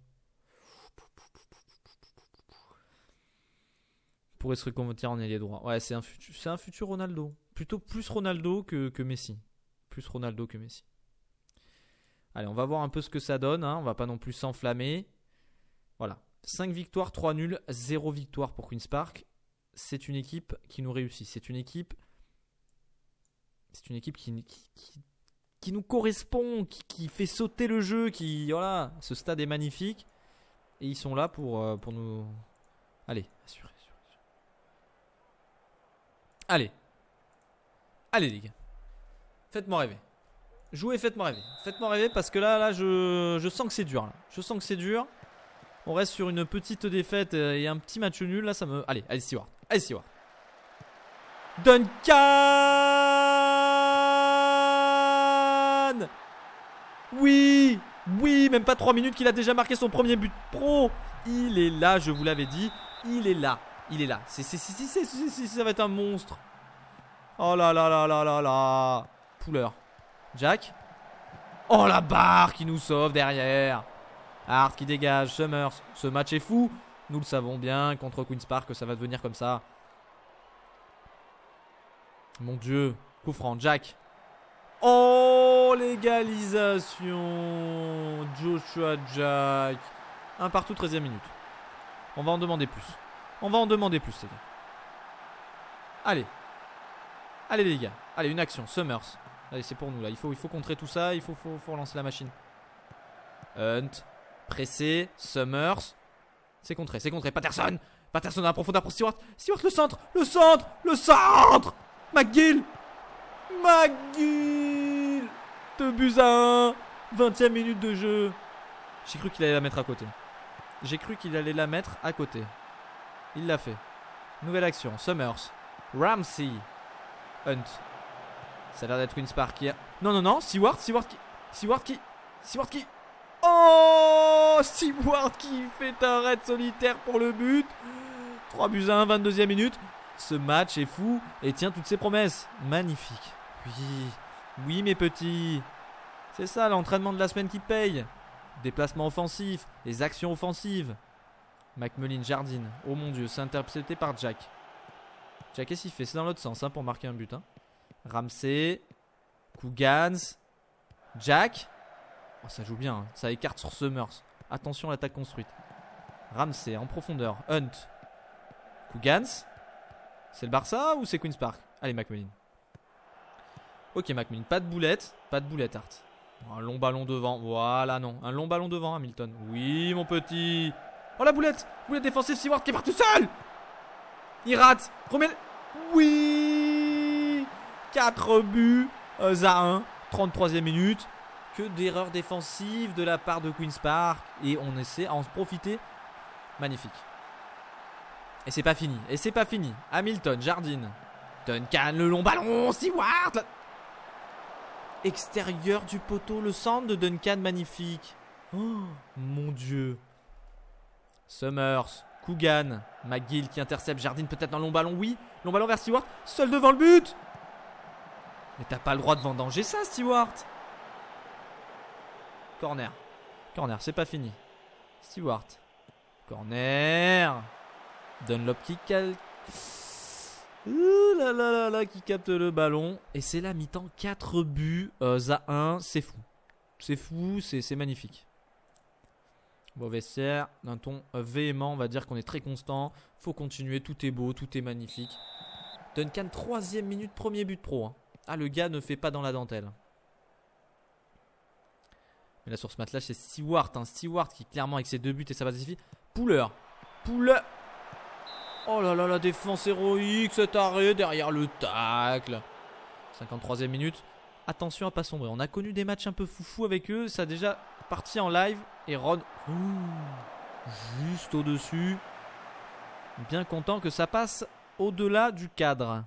Pourrait se reconvertir en ailier droit. Ouais, c'est un futur Ronaldo. Plutôt plus Ronaldo que Messi. Plus Ronaldo que Messi. Allez, on va voir un peu ce que ça donne. On va pas non plus s'enflammer. Voilà. 5 victoires, 3 nuls, 0 victoire pour Queen's Park. C'est une équipe qui nous réussit. C'est une équipe qui nous correspond, qui fait sauter le jeu. Voilà, ce stade est magnifique. Et ils sont là pour nous... Allez, assurer. Allez, les gars. Faites-moi rêver. Jouez, faites-moi rêver. Faites-moi rêver parce que là je sens que c'est dur. Là. Je sens que c'est dur. On reste sur une petite défaite et un petit match nul. Là, ça me... Allez, Stewart. Duncan! Oui, même pas 3 minutes qu'il a déjà marqué son premier but pro. Il est là, je vous l'avais dit. Il est là. Ça va être un monstre. Oh là. Pouler. Jack. Oh la barre qui nous sauve derrière. Hart qui dégage. Summers. Ce match est fou. Nous le savons bien contre Queen's Park que ça va devenir comme ça. Mon Dieu. Coup franc. Jack. Oh, l'égalisation. Joshua Jack. Un partout, 13e minute. On va en demander plus. Les gars. Allez, les gars. Allez, une action. Summers. Allez, c'est pour nous, là. Il faut contrer tout ça. Il faut relancer la machine. Hunt. Pressé. Summers. C'est contré. Patterson à la profondeur pour Stewart. Le centre. McGill. 2 buts à 1. 20e minute de jeu. J'ai cru qu'il allait la mettre à côté. Il l'a fait. Nouvelle action. Summers. Ramsey. Hunt. Ça a l'air d'être Queen's Park qui a... Non. Stewart qui... Oh, Stewart qui fait un raid solitaire pour le but. 3 buts à 1, 22e minute. Ce match est fou et tient toutes ses promesses. Magnifique. Oui, mes petits. C'est ça l'entraînement de la semaine qui paye. Déplacement offensif, les actions offensives. McMullin jardine. Oh mon Dieu, c'est intercepté par Jack. Jack, qu'est-ce qu'il fait? C'est dans l'autre sens pour marquer un but. Ramsey. Cougans. Jack. Oh, ça joue bien. Ça écarte sur Summers. Attention à l'attaque construite. Ramsey en profondeur. Hunt. Cougans. C'est le Barça ou c'est Queen's Park? Allez, McMullin. Ok, McMullin. Pas de boulette, Hart. Un long ballon devant. Voilà, non. Un long ballon devant, Hamilton. Oui, mon petit. Oh, la boulette. Boulette défensive, Stewart qui part tout seul. Il rate. Remet. Oui. 4 buts à 1. 33e minute. Que d'erreurs défensives de la part de Queen's Park. Et on essaie à en profiter. Magnifique. Et c'est pas fini. Et c'est pas fini. Hamilton, Jardine. Duncan, le long ballon. Stewart. Extérieur du poteau. Le centre de Duncan, magnifique. Oh, mon Dieu. Summers. Coogan. McGill qui intercepte Jardine. Peut-être un long ballon. Oui. Long ballon vers Stewart. Seul devant le but. Mais t'as pas le droit de vendanger ça, Stewart. Corner. Corner, c'est pas fini. Stewart. Corner. Dunlop qui cale. Ouh là là là là, qui capte le ballon. Et c'est la mi-temps. 4 buts à 1. C'est fou. C'est fou, c'est magnifique. Bon, vestiaire, d'un ton véhément, on va dire qu'on est très constant. Faut continuer, tout est beau, tout est magnifique. Duncan, 3e minute, premier but pro. Hein. Ah, le gars ne fait pas dans la dentelle. Mais là, sur ce match-là, c'est Stewart. Hein. Stewart qui, clairement, avec ses 2 buts et sa pacifie. Pouller. Oh là là, la défense héroïque, cet arrêt derrière le tacle. 53e minute. Attention à pas sombrer. On a connu des matchs un peu foufou avec eux. Ça a déjà parti en live. Et Ron, juste au-dessus. Bien content que ça passe au-delà du cadre.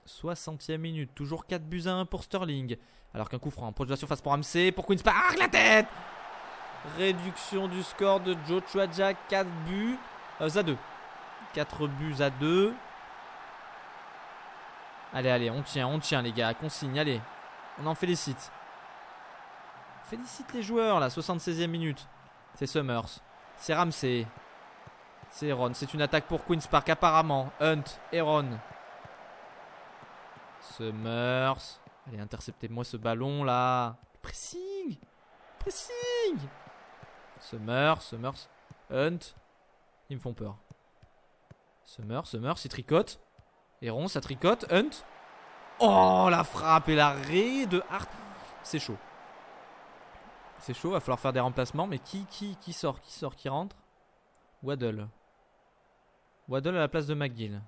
60e minute. Toujours 4 buts à 1 pour Sterling. Alors qu'un coup franc. Proche de la surface pour Ramsey. Pour Queen's Park. La tête. Réduction du score de Joshua Jack. 4 buts à 2. 4 buts à 2. Allez, on tient les gars. Consigne, allez. On en félicite. Félicite les joueurs là. 76e minute. C'est Summers. C'est Ramsey. C'est Heron. C'est une attaque pour Queen's Park apparemment. Hunt, Heron. Summers. Allez, interceptez-moi ce ballon là. Pressing. Summers. Hunt. Ils me font peur. Summers, il tricote. Heron, ça tricote. Hunt. Oh, la frappe et l'arrêt de Hart. C'est chaud. Va falloir faire des remplacements. Mais qui sort, qui rentre? Waddle à la place de McGill.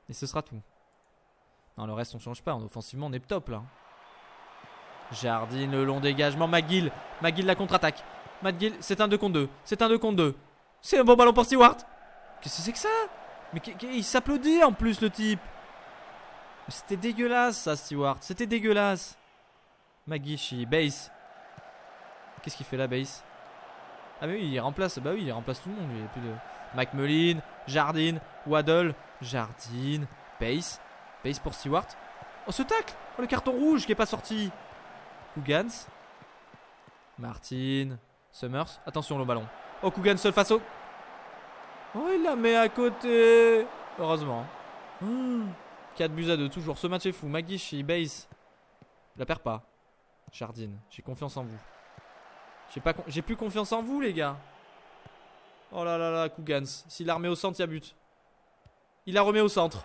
Et ce sera tout. Non, le reste on change pas. Offensivement on est top là. Jardine, le long dégagement. McGill la contre-attaque. McGill, c'est un 2 contre 2. C'est un bon ballon pour Stewart. Qu'est-ce que c'est que ça? Mais il s'applaudit en plus le type. C'était dégueulasse ça, Stewart. C'était dégueulasse. Magishi, Base. Qu'est-ce qu'il fait là, Base? Ah mais oui, il remplace. Bah oui, il remplace tout le monde. Il n'y a plus de. McMullin, Jardine, Waddle, Jardine, Base pour Stewart. Oh ce tacle. Oh le carton rouge qui est pas sorti. Cougans. Martin. Summers. Attention le ballon. Oh Cougans seul face au. Oh il la met à côté. Heureusement. 4 buts à 2 toujours. Ce match est fou. Magishi, Base. La perd pas. Jardine. J'ai confiance en vous. J'ai plus confiance en vous les gars. Oh là là là, Cougans. S'il la remet au centre, il y a but. Il la remet au centre.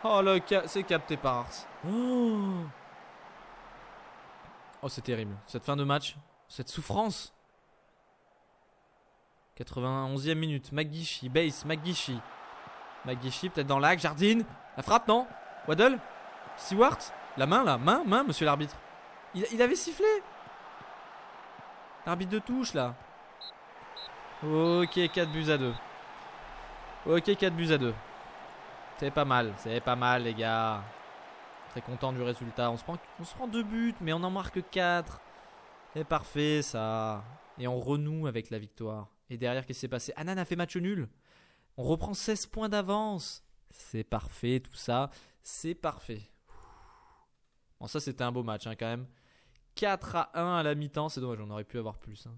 Oh c'est capté par Ars. Oh c'est terrible. Cette fin de match. Cette souffrance. 91e minute. Magishi, Base, Magishi peut-être dans l'axe. Jardine. La frappe non. Waddle. Stewart. La main là. Main monsieur l'arbitre. Il avait sifflé. L'arbitre de touche là. Ok 4 buts à 2. C'est pas mal les gars. Très content du résultat. On se prend 2 buts mais on en marque 4. C'est parfait ça. Et on renoue avec la victoire. Et derrière qu'est-ce qui s'est passé? Annan a fait match nul. On reprend 16 points d'avance. C'est parfait tout ça. C'est parfait. Bon ça c'était un beau match hein, quand même. 4-1 à la mi-temps. C'est dommage on aurait pu avoir plus hein.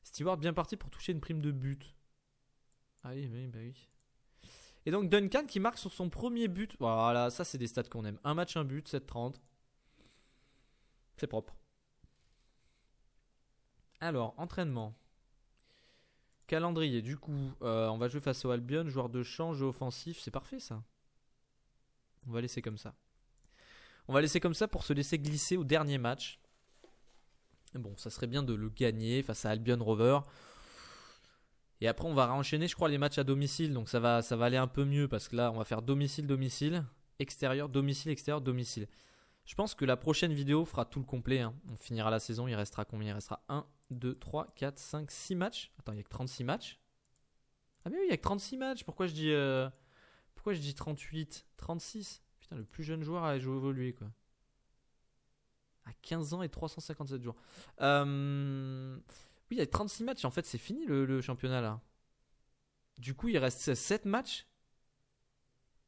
Stewart bien parti pour toucher une prime de but. Ah oui, bah oui. Et donc Duncan qui marque sur son premier but. Voilà, ça c'est des stats qu'on aime. Un match, un but, 7-30. C'est propre. Alors, entraînement. Calendrier, du coup, on va jouer face au Albion. Joueur de champ, jeu offensif, c'est parfait ça. On va laisser comme ça. On va laisser comme ça pour se laisser glisser au dernier match. Bon, ça serait bien de le gagner face à Albion Rover. Et après, on va enchaîner, je crois, les matchs à domicile. Donc ça va aller un peu mieux parce que là, on va faire domicile, extérieur, domicile. Je pense que la prochaine vidéo fera tout le complet. Hein. On finira la saison. Il restera combien? Il restera 1, 2, 3, 4, 5, 6 matchs. Attends, il n'y a que 36 matchs. Ah mais oui, il n'y a que 36 matchs. Pourquoi je dis 38, 36? Putain, le plus jeune joueur a évolué, quoi. À 15 ans et 357 jours. Oui, il y a 36 matchs. En fait, c'est fini le championnat, là. Du coup, il reste 7 matchs.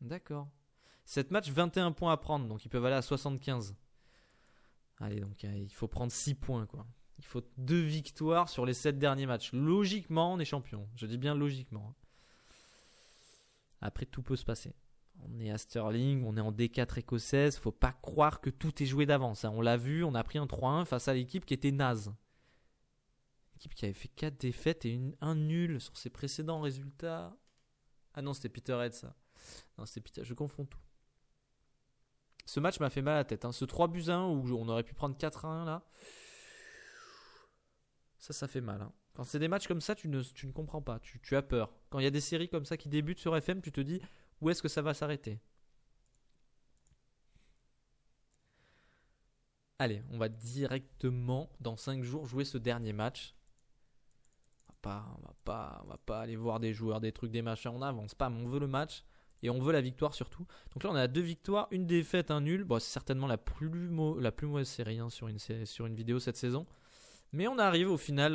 D'accord. 7 matchs, 21 points à prendre. Donc, ils peuvent aller à 75. Allez, donc, il faut prendre 6 points, quoi. Il faut 2 victoires sur les 7 derniers matchs. Logiquement, on est champion. Je dis bien logiquement. Après, tout peut se passer. On est à Stirling, on est en D4 écossaise. Faut pas croire que tout est joué d'avance. Hein. On l'a vu, on a pris un 3-1 face à l'équipe qui était naze. L'équipe qui avait fait 4 défaites et un nul sur ses précédents résultats. Ah non, c'était Peterhead, ça. Non, c'était Peter. Je confonds tout. Ce match m'a fait mal à la tête. Hein. Ce 3-1 où on aurait pu prendre 4-1 là. Ça fait mal. Hein. Quand c'est des matchs comme ça, tu ne comprends pas. Tu as peur. Quand il y a des séries comme ça qui débutent sur FM, tu te dis où est-ce que ça va s'arrêter. Allez, on va directement dans 5 jours jouer ce dernier match. On va pas aller voir des joueurs, des trucs, des machins. On avance pas, mais on veut le match et on veut la victoire surtout. Donc là, on a 2 victoires, une défaite, un nul. Bon, c'est certainement la plus mauvaise série hein, sur une vidéo cette saison. Mais on arrive au final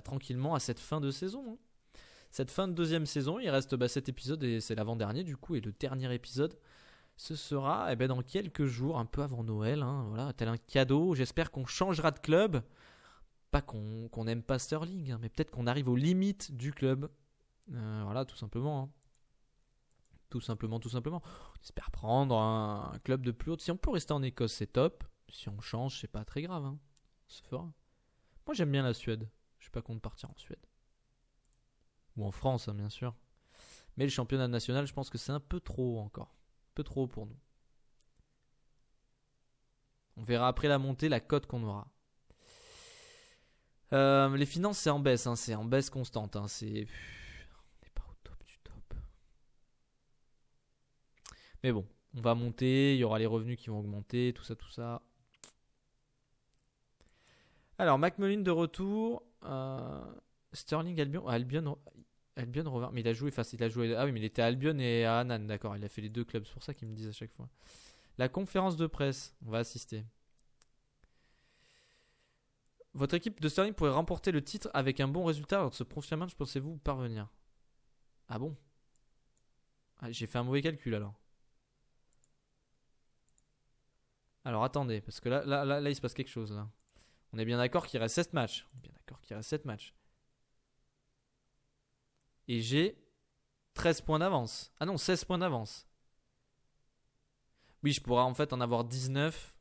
tranquillement à cette fin de saison. Hein. Cette fin de deuxième saison, il reste cet épisode et c'est l'avant-dernier du coup. Et le dernier épisode, ce sera dans quelques jours, un peu avant Noël. Hein, voilà, tel un cadeau. J'espère qu'on changera de club. Pas qu'on n'aime pas Stirling, hein, mais peut-être qu'on arrive aux limites du club. Voilà, tout simplement. Hein. Tout simplement. On espère prendre un club de plus haut. Si on peut rester en Écosse, c'est top. Si on change, c'est pas très grave. Hein. Ça se fera. Moi, j'aime bien la Suède. Je suis pas contre partir en Suède. Ou en France, hein, bien sûr. Mais le championnat national, je pense que c'est un peu trop encore. Un peu trop pour nous. On verra après la montée la cote qu'on aura. Les finances, c'est en baisse. Hein, c'est en baisse constante. Hein, on n'est pas au top du top. Mais bon, on va monter. Il y aura les revenus qui vont augmenter. Tout ça. Alors, McMullen de retour. Sterling, Albion Rover. Mais il a joué. Ah oui, mais il était à Albion et à Annan. D'accord, il a fait les 2 clubs. C'est pour ça qu'ils me disent à chaque fois. La conférence de presse. On va assister. Votre équipe de Sterling pourrait remporter le titre avec un bon résultat lors de ce prochain match. Pensez-vous parvenir? Ah bon? J'ai fait un mauvais calcul alors. Alors attendez, parce que là il se passe quelque chose. Là. On est bien d'accord qu'il reste 7 matchs. Et j'ai 13 points d'avance. Ah non, 16 points d'avance. Oui, je pourrais en fait en avoir 19.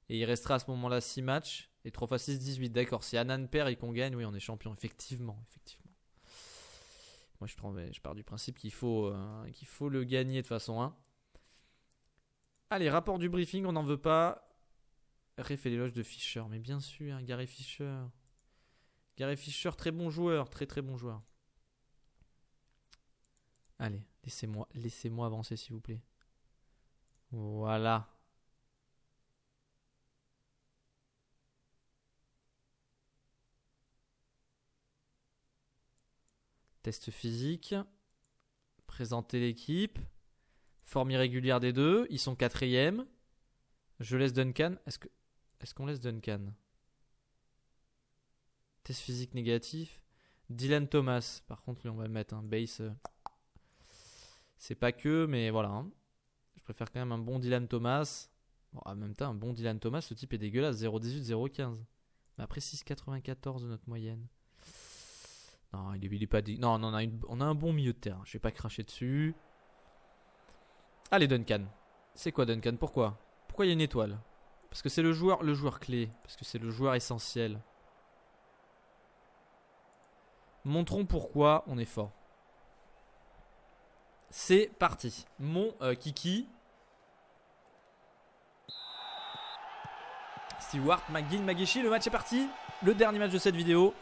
Et il restera à ce moment-là 6 matchs. Et 3 x 6, 18. D'accord, si Annan perd et qu'on gagne, oui, on est champion. Effectivement. Moi, je pars du principe qu'il faut le gagner de toute façon. Hein. Allez, rapport du briefing, on n'en veut pas. Ref et l'éloge de Fischer. Mais bien sûr, Gary Fischer. Gary Fischer, très bon joueur. Très très bon joueur. Allez, laissez-moi avancer s'il vous plaît. Voilà. Test physique. Présenter l'équipe. Forme irrégulière des deux. Ils sont 4e. Je laisse Duncan. Est-ce qu'on laisse Duncan? Test physique négatif. Dylan Thomas. Par contre, lui, on va le mettre un base. C'est pas que, mais voilà. Hein. Je préfère quand même un bon Dylan Thomas. Bon, en même temps, un bon Dylan Thomas, ce type est dégueulasse. 0,18, 0,15. Mais après 6,94 de notre moyenne. Non, il est pas non, on a un bon milieu de terrain. Je vais pas cracher dessus. Allez, Duncan. C'est quoi Duncan? Pourquoi il y a une étoile? Parce que c'est le joueur clé. Parce que c'est le joueur essentiel. Montrons pourquoi on est fort. C'est parti. Mon Kiki. Stewart, McGinn, Magishi, le match est parti. Le dernier match de cette vidéo,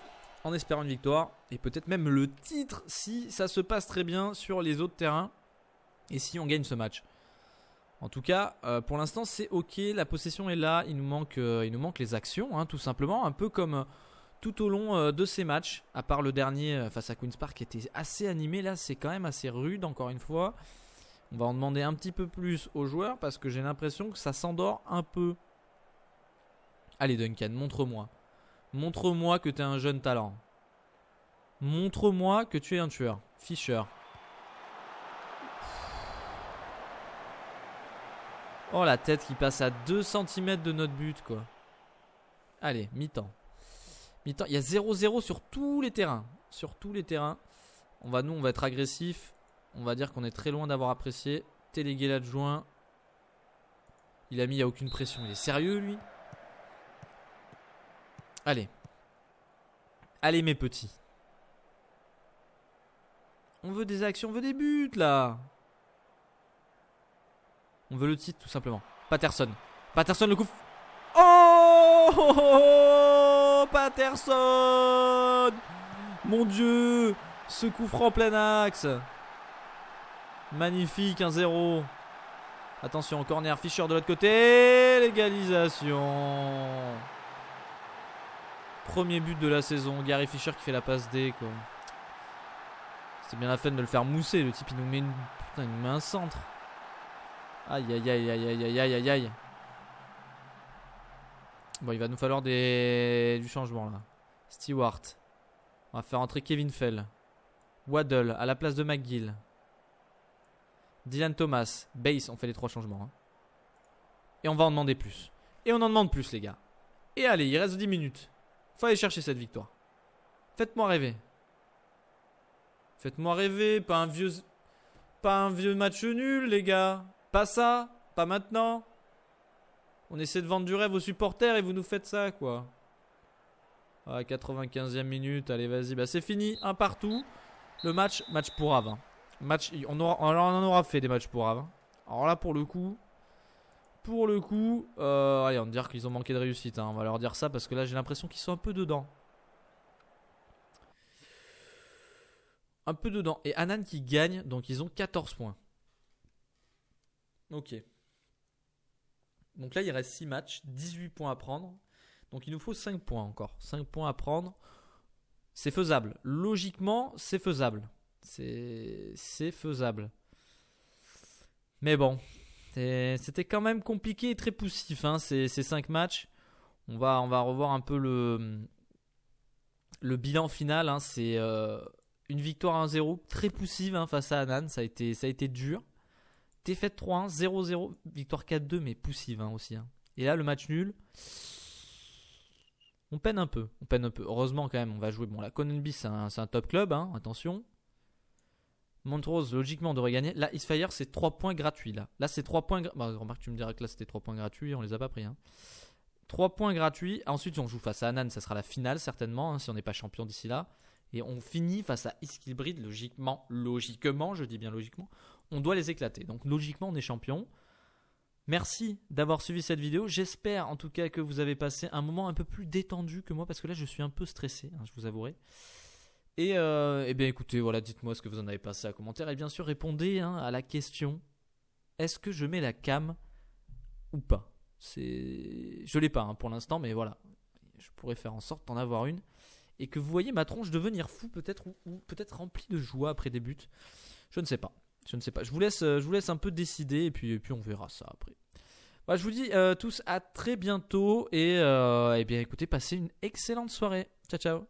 en espérant une victoire. Et peut-être même le titre si ça se passe très bien sur les autres terrains. Et si on gagne ce match. En tout cas, pour l'instant c'est ok, la possession est là. Il nous manque les actions, hein, tout simplement. Un peu comme tout au long de ces matchs. À part le dernier face à Queen's Park qui était assez animé. Là c'est quand même assez rude encore une fois. On va en demander un petit peu plus aux joueurs parce que j'ai l'impression que ça s'endort un peu. Allez Duncan, montre-moi. Montre-moi que tu es un jeune talent. Montre-moi que tu es un tueur. Fisher. Oh la tête qui passe à 2 cm de notre but quoi. Allez, mi-temps. Mi-temps. Il y a 0-0 sur tous les terrains. Sur tous les terrains. On va être agressif. On va dire qu'on est très loin d'avoir apprécié. Télégué l'adjoint. Il a mis, il n'y a aucune pression. Il est sérieux lui? Allez. Allez mes petits. On veut des actions, on veut des buts là. On veut le titre tout simplement. Patterson. Patterson le coup. Oh Patterson. Mon Dieu. Ce coup franc plein axe. Magnifique 1-0. Attention corner Fisher de l'autre côté. L'égalisation. Premier but de la saison. Gary Fisher qui fait la passe D quoi. C'est bien la peine de le faire mousser. Le type il nous met il nous met un centre. Aïe aïe aïe aïe aïe aïe aïe aïe aïe. Bon il va nous falloir du changement là. Stewart. On va faire entrer Kevin Fell. Waddle à la place de McGill. Dylan Thomas. Base, on fait les 3 changements. Hein. Et on va en demander plus. Et on en demande plus les gars. Et allez, il reste 10 minutes. Faut aller chercher cette victoire. Faites-moi rêver. Faites-moi rêver, pas un vieux match nul les gars. Pas ça, pas maintenant. On essaie de vendre du rêve aux supporters et vous nous faites ça quoi. Ah, 95e minute, allez vas-y, bah c'est fini, un partout. Le match pour Ave. Hein. On en aura fait des matchs pour Ave. Alors là pour le coup, allez on va dire qu'ils ont manqué de réussite. Hein. On va leur dire ça parce que là j'ai l'impression qu'ils sont un peu dedans. Un peu dedans. Et Annan qui gagne, donc ils ont 14 points. Ok. Donc là, il reste 6 matchs, 18 points à prendre. Donc il nous faut 5 points encore. 5 points à prendre. C'est faisable. Logiquement, c'est faisable. C'est faisable. Mais bon, c'était quand même compliqué et très poussif, hein, ces 5 matchs. On va revoir un peu le bilan final. Hein, c'est une victoire 1-0, très poussive hein, face à Annan. Ça a été dur. Défaite 3-1, 0-0, victoire 4-2, mais poussive hein, aussi. Hein. Et là, le match nul, on peine un peu. Heureusement, quand même, on va jouer. Bon, la Conenby, c'est un top club, hein, attention. Montrose, logiquement, on devrait gagner. Là, Eastfire, c'est 3 points gratuits. Là c'est 3 points. Remarque, tu me diras que là, c'était 3 points gratuits. On les a pas pris. Hein. 3 points gratuits. Ensuite, on joue face à Annan. Ça sera la finale, certainement, hein, si on n'est pas champion d'ici là. Et on finit face à Eastkilbride, logiquement, je dis bien logiquement. On doit les éclater. Donc logiquement, on est champion. Merci d'avoir suivi cette vidéo. J'espère en tout cas que vous avez passé un moment un peu plus détendu que moi parce que là, je suis un peu stressé, hein, je vous avouerai. Et bien écoutez, voilà, dites-moi ce que vous en avez passé à commentaire. Et bien sûr, répondez hein, à la question. Est-ce que je mets la cam ou pas? Je l'ai pas hein, pour l'instant, mais voilà. Je pourrais faire en sorte d'en avoir une. Et que vous voyez ma tronche devenir fou peut-être ou peut-être rempli de joie après des buts. Je ne sais pas. Je vous laisse un peu décider et puis on verra ça après. Voilà, je vous dis tous à très bientôt et bien écoutez, passez une excellente soirée. Ciao ciao.